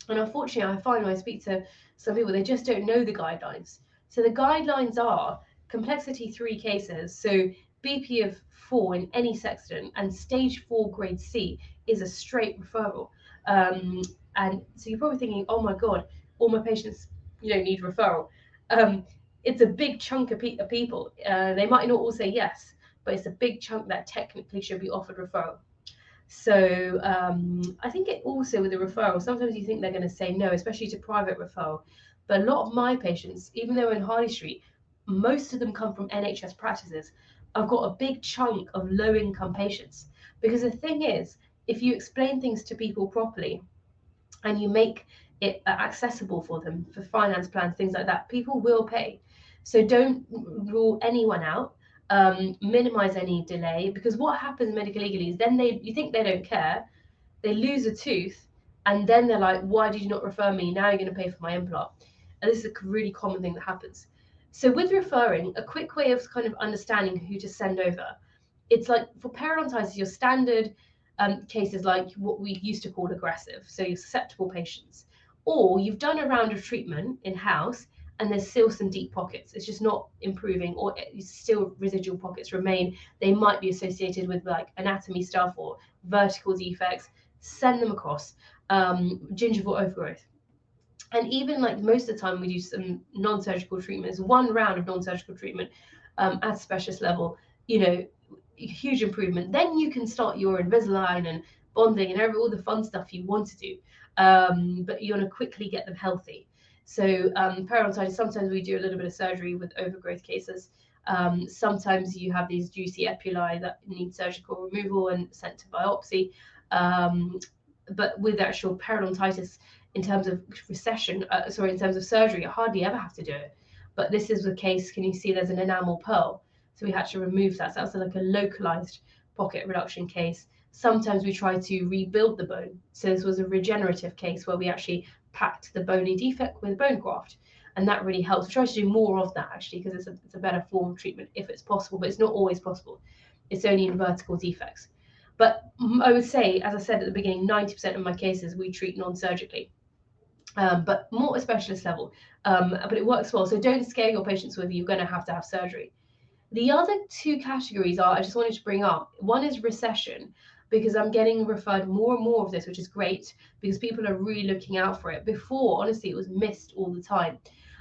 And unfortunately, I find when I speak to some people, they just don't know the guidelines. So the guidelines are complexity 3 cases. So BP of 4 in any sextant and stage 4 grade C is a straight referral. And so you're probably thinking, oh my God, all my patients, need referral. It's a big chunk of people. They might not all say yes, but it's a big chunk that technically should be offered referral. So I think it also with the referral, sometimes you think they're going to say no, especially to private referral. But a lot of my patients, even though in Harley Street, most of them come from NHS practices. I've got a big chunk of low income patients. Because the thing is, if you explain things to people properly and you make it accessible for them for finance plans, things like that, people will pay. So don't rule anyone out. Minimize any delay, because what happens medical legally is then you think they don't care, they lose a tooth, and then they're like, why did you not refer me? Now you're going to pay for my implant. And this is a really common thing that happens. So with referring, a quick way of kind of understanding who to send over, it's like for periodontitis, your standard cases like what we used to call aggressive, so your susceptible patients, or you've done a round of treatment in-house and there's still some deep pockets. It's just not improving, or still residual pockets remain. They might be associated with like anatomy stuff or vertical defects. Send them across. Gingival overgrowth. And even like most of the time we do some non-surgical treatments, one round of non-surgical treatment at specialist level, huge improvement. Then you can start your Invisalign and bonding and all the fun stuff you want to do. But you want to quickly get them healthy. So periodontitis, sometimes we do a little bit of surgery with overgrowth cases. Sometimes you have these juicy epulae that need surgical removal and sent to biopsy. But with actual periodontitis, in terms of recession, in terms of surgery, I hardly ever have to do it. But this is the case, can you see there's an enamel pearl? So we had to remove that. So that's like a localized pocket reduction case. Sometimes we try to rebuild the bone. So this was a regenerative case where we actually packed the bony defect with bone graft. And that really helps. We try to do more of that actually, because it's a better form of treatment if it's possible, but it's not always possible. It's only in vertical defects. But I would say, as I said at the beginning, 90% of my cases we treat non-surgically. But more at specialist level. But it works well. So don't scare your patients with you're going to have surgery. The other two categories I just wanted to bring up. One is recession, because I'm getting referred more and more of this, which is great because people are really looking out for it. Before, honestly, it was missed all the time.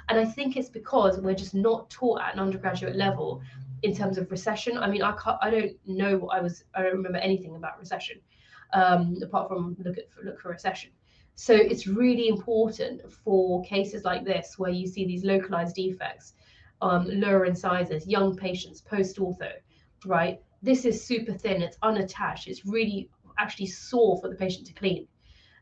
And I think it's because we're just not taught at an undergraduate level in terms of recession. I mean, I don't know I don't remember anything about recession, apart from look for recession. So it's really important for cases like this where you see these localized defects, lower incisors, young patients, post-ortho, right? This is super thin, it's unattached, it's really actually sore for the patient to clean.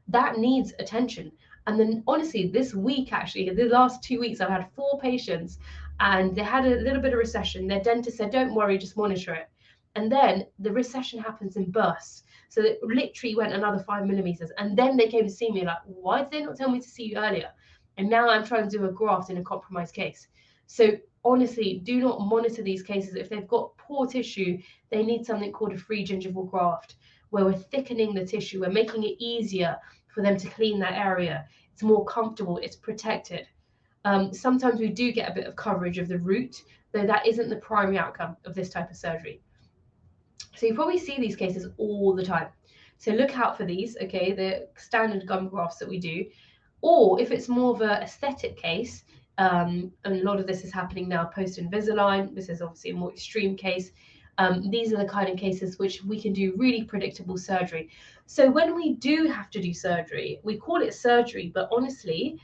That needs attention. And then honestly, this week, actually, the last 2 weeks, I've had 4 patients and they had a little bit of recession. Their dentist said, don't worry, just monitor it. And then the recession happens in bursts. So it literally went another 5 millimeters. And then they came to see me like, why did they not tell me to see you earlier? And now I'm trying to do a graft in a compromised case. So honestly, do not monitor these cases. If they've got poor tissue, they need something called a free gingival graft, where we're thickening the tissue, we're making it easier for them to clean that area. It's more comfortable, it's protected. Sometimes we do get a bit of coverage of the root, though that isn't the primary outcome of this type of surgery. So you probably see these cases all the time. So look out for these, okay, the standard gum grafts that we do. Or if it's more of an aesthetic case, and a lot of this is happening now post Invisalign, this is obviously a more extreme case. These are the kind of cases which we can do really predictable surgery. So when we do have to do surgery, we call it surgery, but honestly,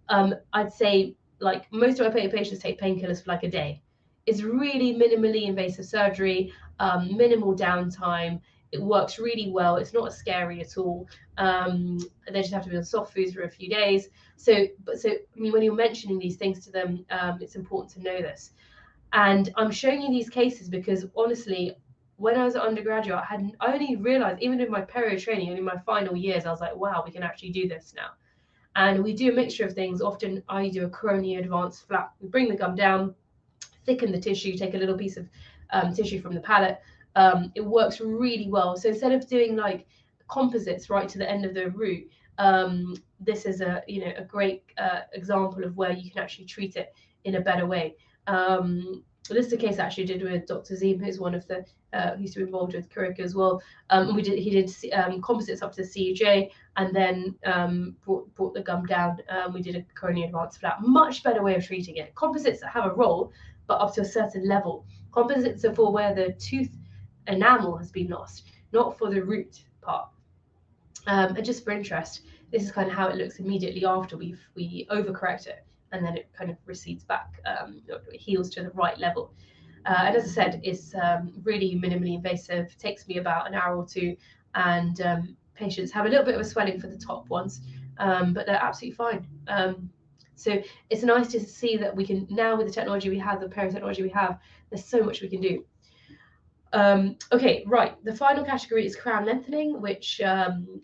I'd say like most of my patients take painkillers for like a day. It's really minimally invasive surgery, minimal downtime. It works really well. It's not scary at all. They just have to be on soft foods for a few days. So I mean, when you're mentioning these things to them, it's important to know this. And I'm showing you these cases because honestly, when I was an undergraduate, I only realized, even in my perio training, and in my final years, I was like, wow, we can actually do this now. And we do a mixture of things. Often I do a coronio advanced flap. We bring the gum down, thicken the tissue, take a little piece of tissue from the palate. It works really well. So instead of doing like composites right to the end of the root, this is a great example of where you can actually treat it in a better way. this is a case I actually did with Dr. Zeem, who's one of the who used to be involved with Kiroku as well. He did composites up to the CUJ, and then brought the gum down. We did a corneal advanced flap. Much better way of treating it. Composites have a role, but up to a certain level. Composites are for where the tooth enamel has been lost, not for the root part. And just for interest, this is kind of how it looks immediately after we overcorrect it, and then it kind of recedes back, it heals to the right level. And as I said, it's really minimally invasive. Takes me about an hour or two, and patients have a little bit of a swelling for the top ones, but they're absolutely fine. So it's nice to see that we can now, with the technology we have, the perio technology we have, there's so much we can do. Okay, right. The final category is crown lengthening, which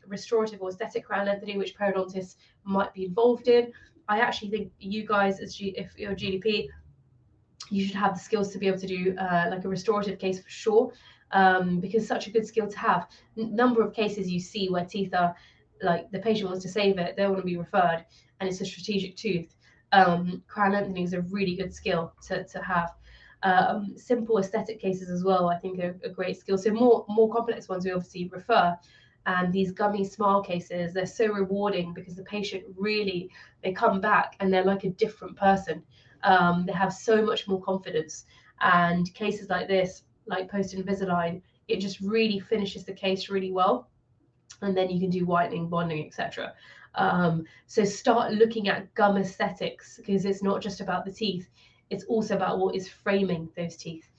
restorative or aesthetic crown lengthening, which periodontists might be involved in. I actually think you guys, if you're a GDP, you should have the skills to be able to do like a restorative case for sure, because it's such a good skill to have. Number of cases you see where teeth are, like the patient wants to save it, they want to be referred, and it's a strategic tooth. Crown lengthening is a really good skill to have. Simple aesthetic cases as well, I think, are a great skill. So more complex ones we obviously refer. And these gummy smile cases, they're so rewarding because the patient really, they come back and they're like a different person. They have so much more confidence. And cases like this, like post-Invisalign, it just really finishes the case really well. And then you can do whitening, bonding, etc. So start looking at gum aesthetics, because it's not just about the teeth. It's also about what is framing those teeth.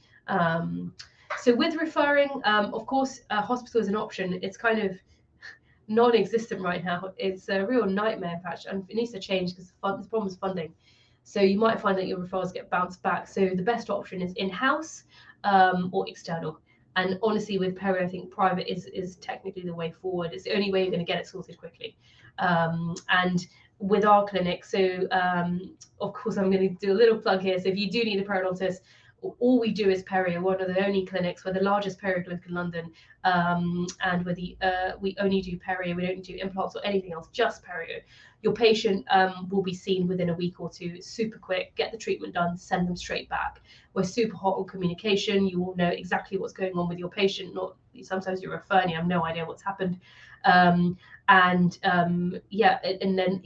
So with referring, of course, hospital is an option. It's kind of non-existent right now. It's a real nightmare, in fact, and it needs to change because the problem is funding. So you might find that your referrals get bounced back. So the best option is in-house or external. And honestly, with perio, I think private is technically the way forward. It's the only way you're going to get it sorted quickly. And with our clinic, so of course I'm going to do a little plug here. So if you do need a periodontist, all we do is perio. One of the only clinics, we're the largest perio clinic in London, and we only do perio. We don't do implants or anything else, just perio. Your patient will be seen within a week or two, super quick, get the treatment done, send them straight back. We're super hot on communication. You will know exactly what's going on with your patient. Not sometimes you're referring, you have no idea what's happened. Yeah, and then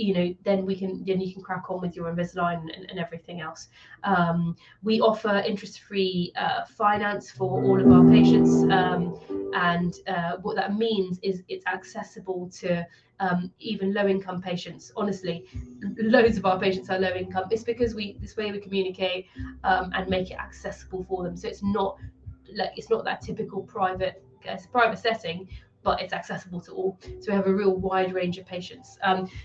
then you can crack on with your Invisalign and everything else. We offer interest-free finance for all of our patients, and what that means is it's accessible to even low-income patients. Honestly, loads of our patients are low-income. It's because this way we communicate and make it accessible for them. So it's not that typical private setting, but it's accessible to all. So we have a real wide range of patients.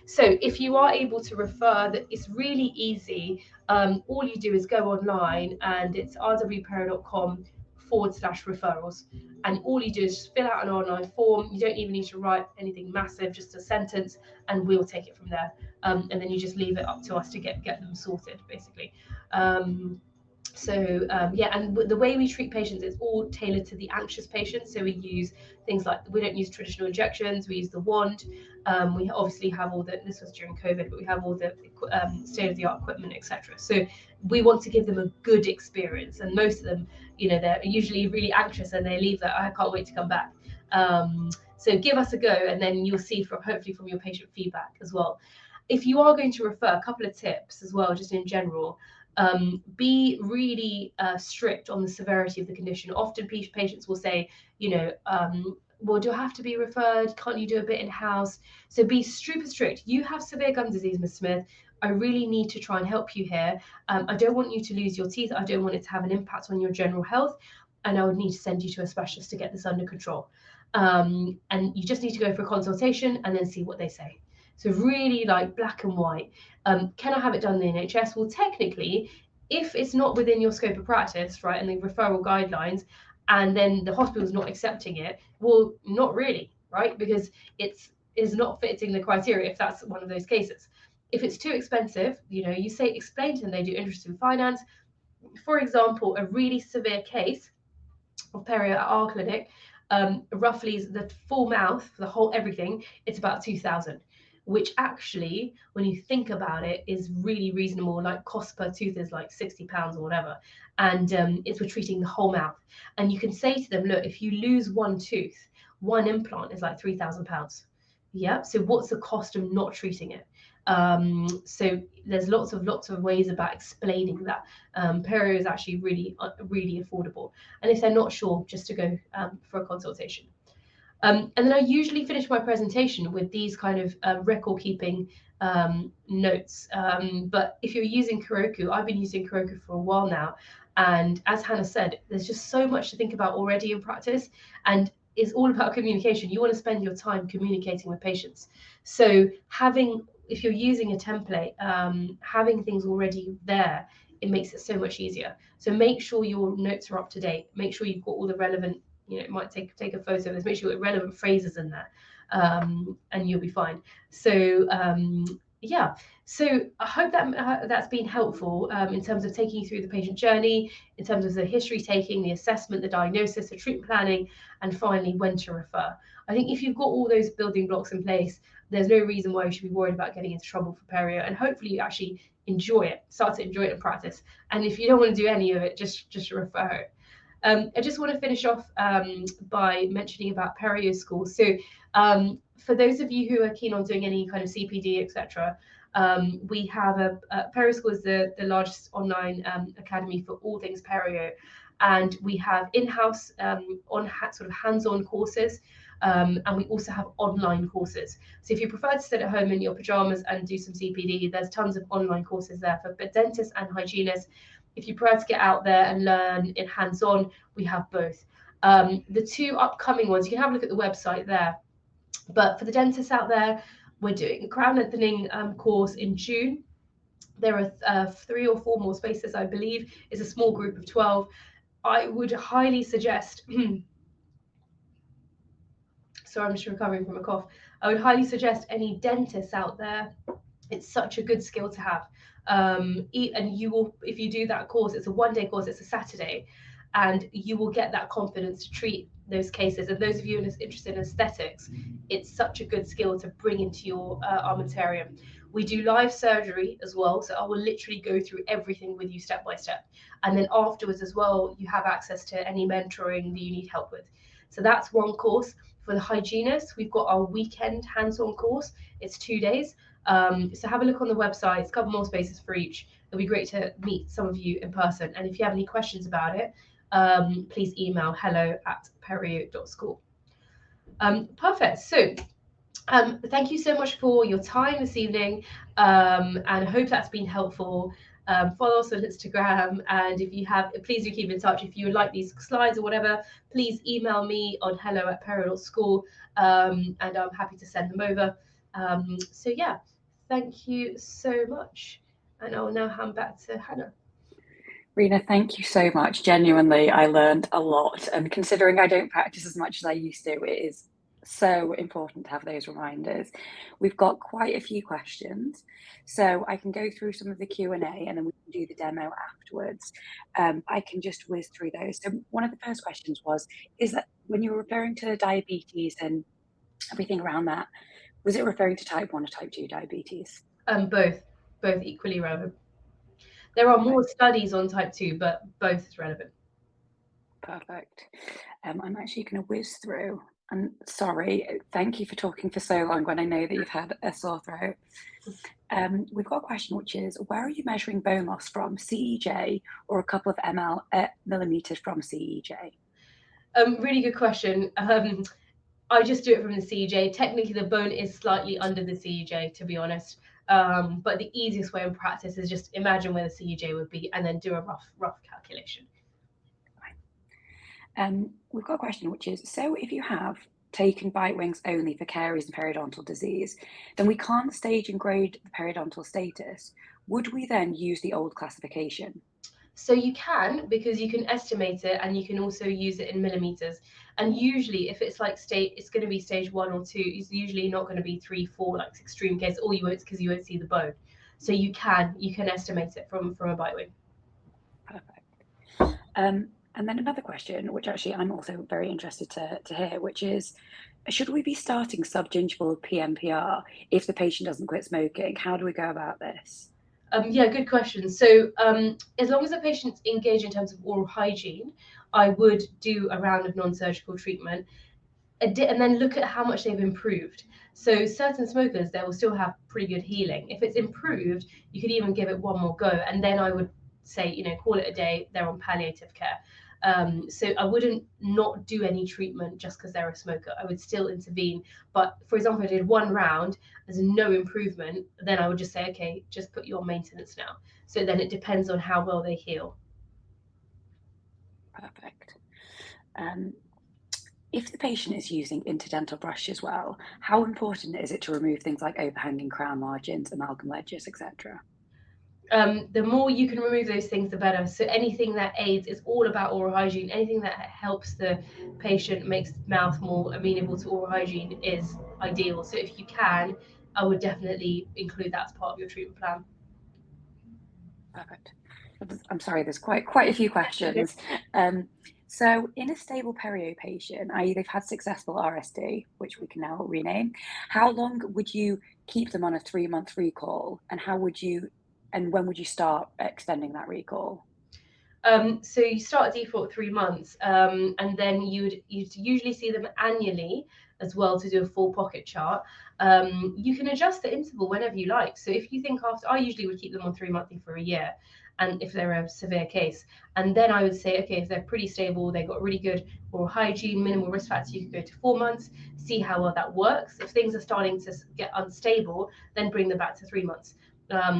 So if you are able to refer, that it's really easy. All you do is go online, and it's rwperio.com/referrals. And all you do is just fill out an online form. You don't even need to write anything massive, just a sentence, and we'll take it from there. And then you just leave it up to us to get them sorted, basically. Yeah, and the way we treat patients is all tailored to the anxious patients. So we use things like, we don't use traditional injections, we use the wand. We obviously have this was during COVID, but we have all the state-of-the-art equipment, etc. So we want to give them a good experience, and most of them, they're usually really anxious and they leave that, I can't wait to come back. So give us a go, and then you'll see hopefully from your patient feedback as well. If you are going to refer, a couple of tips as well, just in general. Be really strict on the severity of the condition. Often patients will say, well, do I have to be referred? Can't you do a bit in-house? So be super strict. You have severe gum disease, Ms. Smith. I really need to try and help you here. I don't want you to lose your teeth. I don't want it to have an impact on your general health. And I would need to send you to a specialist to get this under control. And you just need to go for a consultation and then see what they say. So really like black and white. Can I have it done in the NHS? Well, technically, if it's not within your scope of practice, right, and the referral guidelines, and then the hospital's not accepting it, well, not really, right? Because it is not fitting the criteria if that's one of those cases. If it's too expensive, you explain to them they do interest in finance. For example, a really severe case of perio at our clinic, roughly the full mouth, the whole everything, it's about 2,000. which actually, when you think about it, is really reasonable. Like cost per tooth is like £60 or whatever, and it's for treating the whole mouth. And you can say to them, look, if you lose one tooth, one implant is like £3,000. Yeah. So what's the cost of not treating it? So there's lots of ways about explaining that. Perio is actually really affordable, and if they're not sure, just to go for a consultation. And then I usually finish my presentation with these kind of record keeping notes. But if you're using Kiroku, I've been using Kiroku for a while now. And as Hannah said, there's just so much to think about already in practice. And it's all about communication. You want to spend your time communicating with patients. So if you're using a template, having things already there, it makes it so much easier. So make sure your notes are up to date. Make sure you've got all the relevant, it might take a photo of this, make sure you've got relevant phrases in there, and you'll be fine. So yeah, so I hope that that's been helpful in terms of taking you through the patient journey, in terms of the history taking, the assessment, the diagnosis, the treatment planning, and finally when to refer. I think if you've got all those building blocks in place, there's no reason why you should be worried about getting into trouble for perio, and hopefully you actually start to enjoy it in practice. And if you don't want to do any of it, just refer it. I just want to finish off by mentioning about Perio School. So for those of you who are keen on doing any kind of CPD, etc., we have Perio School is the largest online academy for all things Perio, and we have in-house sort of hands-on courses. And we also have online courses. So if you prefer to sit at home in your pajamas and do some CPD, there's tons of online courses there for dentists and hygienists. If you prefer to get out there and learn in hands-on, we have both. The two upcoming ones, you can have a look at the website there. But for the dentists out there, we're doing a crown lengthening course in June. There are 3 or 4 more spaces, I believe. It's a small group of 12. I would highly suggest sorry, I'm just recovering from a cough. I would highly suggest any dentists out there. It's such a good skill to have. And you will, if you do that course, it's a 1-day course, it's a Saturday, and you will get that confidence to treat those cases. And those of you interested in aesthetics, it's such a good skill to bring into your armamentarium. We do live surgery as well, so I will literally go through everything with you step by step. And then afterwards as well, you have access to any mentoring that you need help with. So that's one course. For the hygienist, we've got our weekend hands-on course. It's 2 days. So have a look on the website. It's a couple more spaces for each. It'll be great to meet some of you in person. And if you have any questions about it, please email hello@perio.school. Perfect. So thank you so much for your time this evening, and I hope that's been helpful. Follow us on Instagram, and if you have, please do keep in touch. If you would like these slides or whatever, please email me on hello@perio.school, and I'm happy to send them over. So yeah, thank you so much, and I will now hand back to Hannah. Reena, thank you so much. Genuinely, I learned a lot, and considering I don't practice as much as I used to, it is so important to have those reminders. We've got quite a few questions, so I can go through some of the Q&A and then we can do the demo afterwards. I can just whiz through those. So one of the first questions is that when you were referring to diabetes and everything around that, was it referring to type 1 or type 2 diabetes? Both equally relevant. There are more studies on type 2, but both is relevant. Perfect. I'm actually going to whiz through. And sorry, thank you for talking for so long when I know that you've had a sore throat. We've got a question, which is, where are you measuring bone loss from, CEJ or a couple of millimeters from CEJ? Really good question. I just do it from the CEJ. Technically, the bone is slightly under the CEJ, to be honest. But the easiest way in practice is just imagine where the CEJ would be and then do a rough calculation. We've got a question, which is, so if you have taken bite wings only for caries and periodontal disease, then we can't stage and grade the periodontal status. Would we then use the old classification? So you can, because you can estimate it, and you can also use it in millimeters. And usually, if it's like it's going to be stage 1 or 2. It's usually not going to be 3, 4, like extreme case. Or you won't, because you won't see the bone. So you can estimate it from a bite wing. Perfect. And And then another question, which actually I'm also very interested to hear, which is, should we be starting subgingival PMPR if the patient doesn't quit smoking? How do we go about this? Yeah, good question. So as long as the patient's engaged in terms of oral hygiene, I would do a round of non-surgical treatment and then look at how much they've improved. So certain smokers, they will still have pretty good healing. If it's improved, you could even give it one more go. And then I would say, call it a day, they're on palliative care. So I wouldn't not do any treatment just because they're a smoker. I would still intervene. But for example, I did one round, there's no improvement, then I would just say, okay, just put you on maintenance now. So then it depends on how well they heal. Perfect. If the patient is using interdental brush as well, how important is it to remove things like overhanging crown margins, amalgam ledges, etc.? The more you can remove those things, the better. So anything that aids, is all about oral hygiene. Anything that helps the patient, makes the mouth more amenable to oral hygiene is ideal. So if you can, I would definitely include that as part of your treatment plan. Perfect. I'm sorry, there's quite a few questions. So in a stable perio patient, i.e. they've had successful RSD, which we can now rename, how long would you keep them on a 3-month recall, and when would you start extending that recall? So you start at default 3 months, and then you'd usually see them annually as well to do a full pocket chart. You can adjust the interval whenever you like. So if you think I usually would keep them on 3 monthly for a year, and if they're a severe case, and then I would say, okay, if they're pretty stable, they've got really good oral hygiene, minimal risk factor, you could go to 4 months, see how well that works. If things are starting to get unstable, then bring them back to 3 months.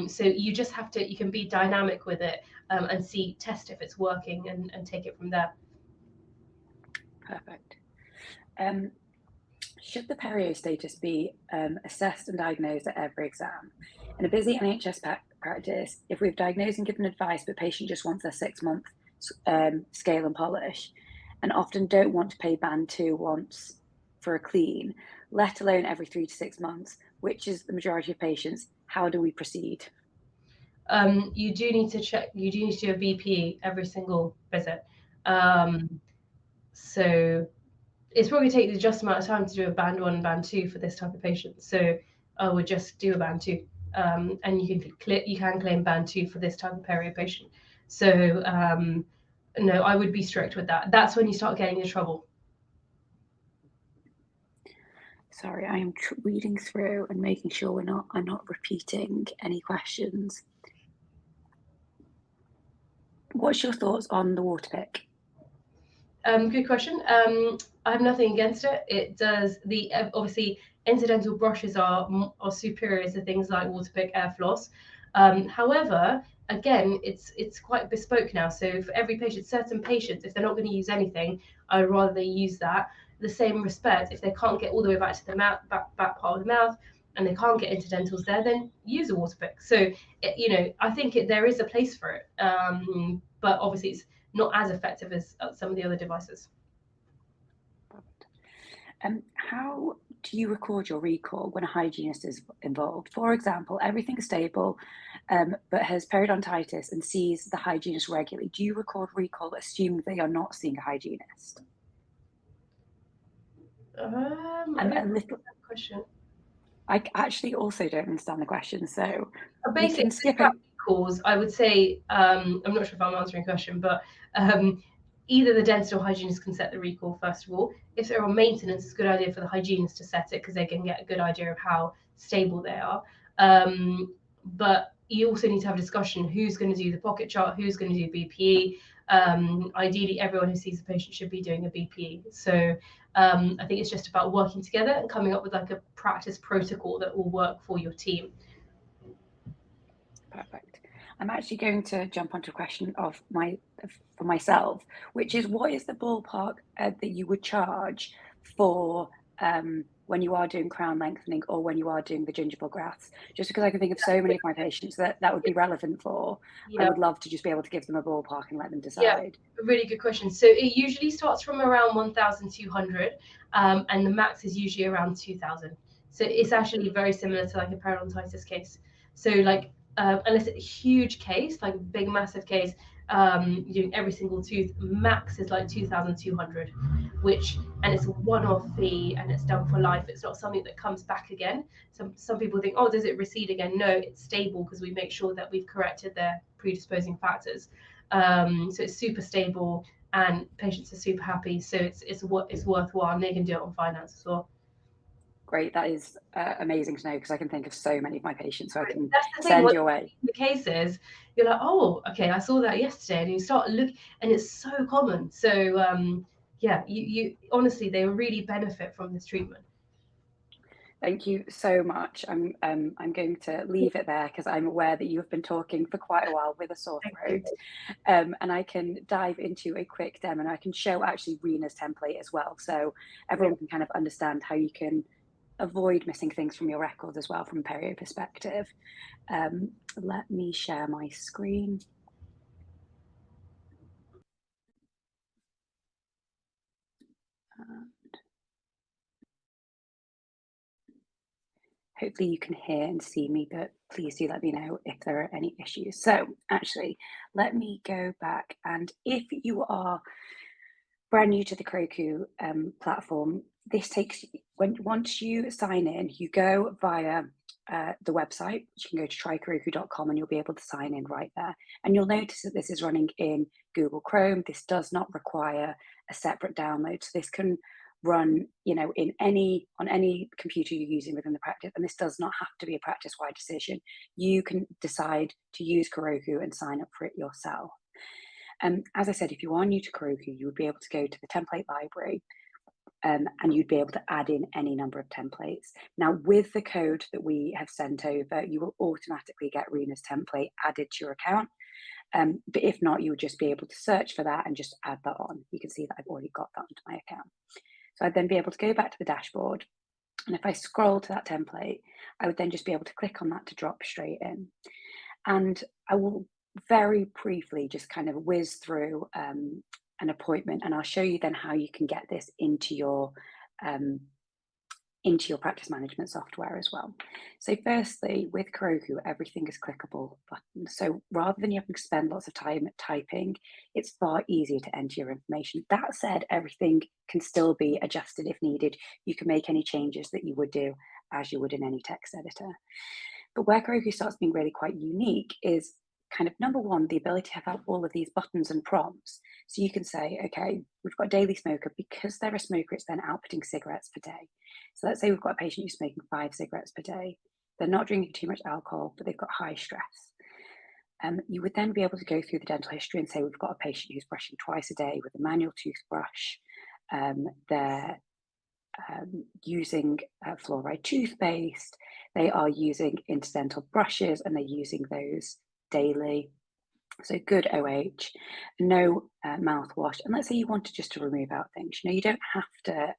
So you just have to, you can be dynamic with it, and test if it's working, and take it from there. Perfect. Should the perio status be assessed and diagnosed at every exam? In a busy NHS practice, if we've diagnosed and given advice, but patient just wants their 6-month scale and polish, and often don't want to pay band 2 once for a clean, let alone every 3 to 6 months, which is the majority of patients, how do we proceed? You do need to check, you do need to do a VP every single visit. So it's probably take the just amount of time to do a band 1 and band 2 for this type of patient. So I would just do a band 2, and you can claim band 2 for this type of perio patient. So no, I would be strict with that. That's when you start getting into trouble. Sorry, I am reading through and making sure I'm not repeating any questions. What's your thoughts on the water pick? Good question. I have nothing against it. It does obviously incidental brushes are superior to things like water pick, air floss. However, again, it's quite bespoke now. So for every patient, certain patients, if they're not going to use anything, I would rather they use that. The same respect, if they can't get all the way back to the mouth, back part of the mouth, and they can't get interdentals there, then use a water pick. So I think there is a place for it, but obviously it's not as effective as some of the other devices. How do you record your recall when a hygienist is involved? For example, everything's stable, but has periodontitis and sees the hygienist regularly. Do you record recall assuming they are not seeing a hygienist? A little question. I actually also don't understand the question, so basically, we can skip it. Recalls, I would say, I'm not sure if I'm answering a question, but either the dentist or hygienist can set the recall first of all. If they're on maintenance, it's a good idea for the hygienist to set it because they can get a good idea of how stable they are. But you also need to have a discussion who's going to do the pocket chart, who's going to do BPE. Ideally, everyone who sees the patient should be doing a BPE. So I think it's just about working together and coming up with like a practice protocol that will work for your team. Perfect. I'm actually going to jump onto a question for myself, which is, what is the ballpark that you would charge for when you are doing crown lengthening or when you are doing the gingival grafts? Just because I can think of so many of my patients that would be relevant for. Yeah. I would love to just be able to give them a ballpark and let them decide. Yeah, really good question. So it usually starts from around 1,200, and the max is usually around 2,000. So it's actually very similar to like a periodontitis case. So like unless it's a huge case, like a big massive case, you're doing every single tooth, max is like 2,200, and it's a one-off fee and it's done for life. It's not something that comes back again. Some people think, oh, does it recede again? No, it's stable because we make sure that we've corrected their predisposing factors. So it's super stable and patients are super happy. So it's worthwhile, and they can do it on finance as well. Great, that is amazing to know, because I can think of so many of my patients, so I can That's the thing, send your way. the cases, you're like, oh, okay, I saw that yesterday, and you start looking, and it's so common. So yeah, you honestly, they really benefit from this treatment. Thank you so much. I'm going to leave it there, because I'm aware that you have been talking for quite a while with a sore throat, and I can dive into a quick demo, and I can show actually Reena's template as well, so everyone can kind of understand how you can avoid missing things from your records as well from a perio perspective. Let me share my screen. Hopefully you can hear and see me, but please do let me know if there are any issues. So actually, let me go back, and if you are brand new to the Kiroku platform, this takes, once you sign in, you go via the website. You can go to trykiroku.com and you'll be able to sign in right there. And you'll notice that this is running in Google Chrome. This does not require a separate download. So this can run, on any computer you're using within the practice. And this does not have to be a practice-wide decision. You can decide to use Kiroku and sign up for it yourself. As I said, if you are new to Kiroku, you would be able to go to the template library, and you'd be able to add in any number of templates. Now, with the code that we have sent over, you will automatically get Reena's template added to your account. But if not, you would just be able to search for that and just add that on. You can see that I've already got that onto my account. So I'd then be able to go back to the dashboard. And if I scroll to that template, I would then just be able to click on that to drop straight in. And I will very briefly just kind of whiz through an appointment, and I'll show you then how you can get this into your practice management software as well. So firstly, with Kiroku, everything is clickable buttons. So rather than you having to spend lots of time typing, it's far easier to enter your information. That said, everything can still be adjusted if needed. You can make any changes that you would do as you would in any text editor. But where Kiroku starts being really quite unique is kind of, number one, the ability to have all of these buttons and prompts. So you can say, okay, we've got a daily smoker. Because they're a smoker, it's then outputting cigarettes per day. So let's say we've got a patient who's smoking 5 cigarettes per day. They're not drinking too much alcohol, but they've got high stress. You would then be able to go through the dental history and say, we've got a patient who's brushing twice a day with a manual toothbrush. They're using fluoride toothpaste. They are using interdental brushes, and they're using those daily. So good OH, no mouthwash. And let's say you wanted just to remove out things. You don't have to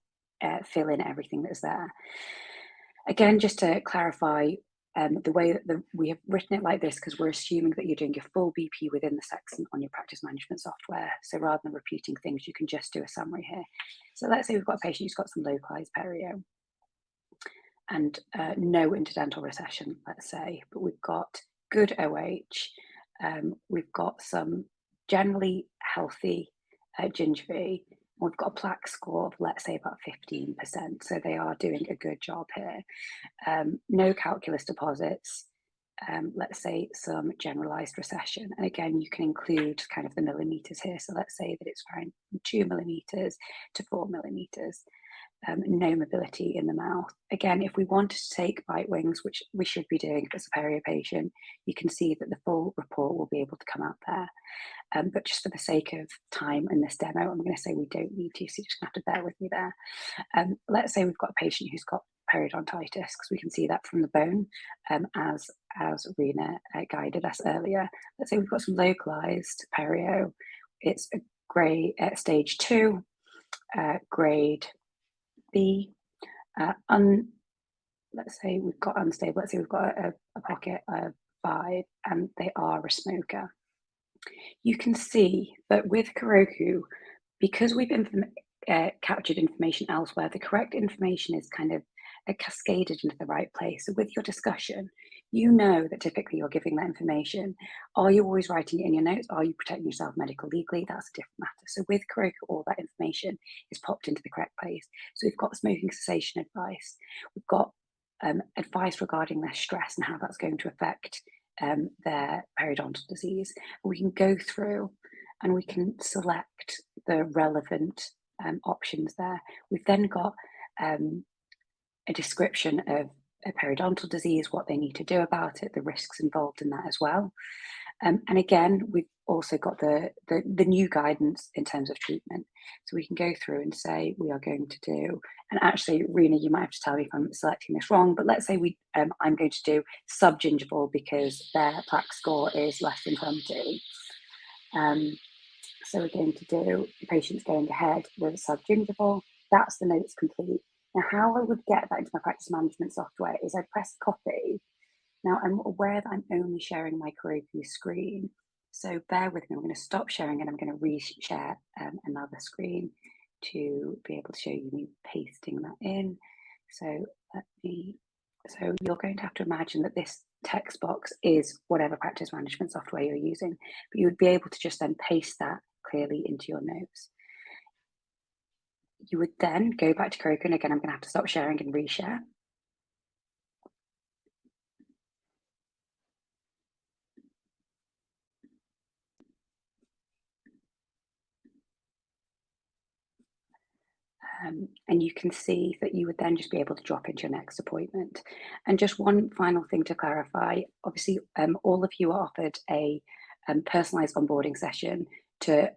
fill in everything that's there. Again, just to clarify, the way that we have written it like this, because we're assuming that you're doing your full BP within the section on your practice management software. So rather than repeating things, you can just do a summary here. So let's say we've got a patient who's got some localized perio and no interdental recession, let's say, but we've got good OH, we've got some generally healthy gingivae. We've got a plaque score of, let's say, about 15%. So they are doing a good job here. No calculus deposits. Let's say some generalized recession. And again, you can include kind of the millimeters here. So let's say that it's around 2 millimeters to 4 millimeters. No mobility in the mouth. Again, if we wanted to take bite wings, which we should be doing if it's a perio patient, you can see that the full report will be able to come out there. But just for the sake of time in this demo, I'm going to say we don't need to, so you're just going to have to bear with me there. Let's say we've got a patient who's got periodontitis, because we can see that from the bone, as Reena guided us earlier. Let's say we've got some localized perio. It's a grade stage 2, grade B. Let's say we've got unstable. Let's say we've got a pocket of 5, and they are a smoker. You can see that with Kiroku, because we've captured information elsewhere, the correct information is kind of cascaded into the right place. So with your discussion, you know that typically you're giving that information. Are you always writing it in your notes? Are you protecting yourself medical legally? That's a different matter. So with Kiroku, all that information is popped into the correct place. So we've got smoking cessation advice. We've got advice regarding their stress and how that's going to affect their periodontal disease. We can go through and we can select the relevant options there. We've then got a description of a periodontal disease, what they need to do about it, the risks involved in that as well. And again, we've also got the new guidance in terms of treatment. So we can go through and say we are going to do, and actually, Reena, you might have to tell me if I'm selecting this wrong, but let's say I'm going to do subgingival because their plaque score is less than 20. So we're going to do the patient's going ahead with subgingival. That's the notes complete. Now, how I would get that into my practice management software is I press copy. Now, I'm aware that I'm only sharing my Kiroku screen, so bear with me. I'm going to stop sharing and I'm going to re-share another screen to be able to show you me pasting that in. So you're going to have to imagine that this text box is whatever practice management software you're using, but you would be able to just then paste that clearly into your notes. You would then go back to Kiroku, and again, I'm going to have to stop sharing and reshare. And you can see that you would then just be able to drop into your next appointment. And just one final thing to clarify, obviously, all of you are offered a personalized onboarding session to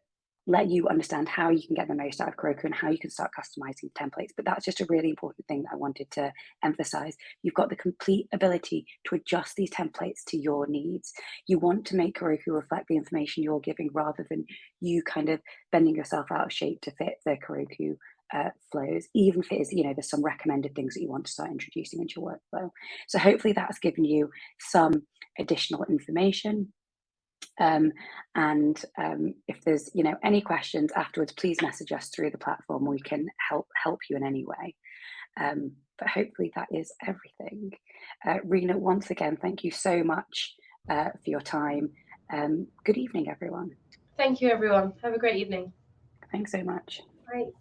let you understand how you can get the most out of Kiroku and how you can start customizing templates. But that's just a really important thing that I wanted to emphasize. You've got the complete ability to adjust these templates to your needs. You want to make Kiroku reflect the information you're giving rather than you kind of bending yourself out of shape to fit the Kiroku flows, even if it is, there's some recommended things that you want to start introducing into your workflow. So hopefully that's given you some additional information. If there's any questions afterwards, please message us through the platform. We can help you in any way. But hopefully that is everything. Reena, once again, thank you so much for your time. Good evening, everyone. Thank you, everyone. Have a great evening. Thanks so much. Bye.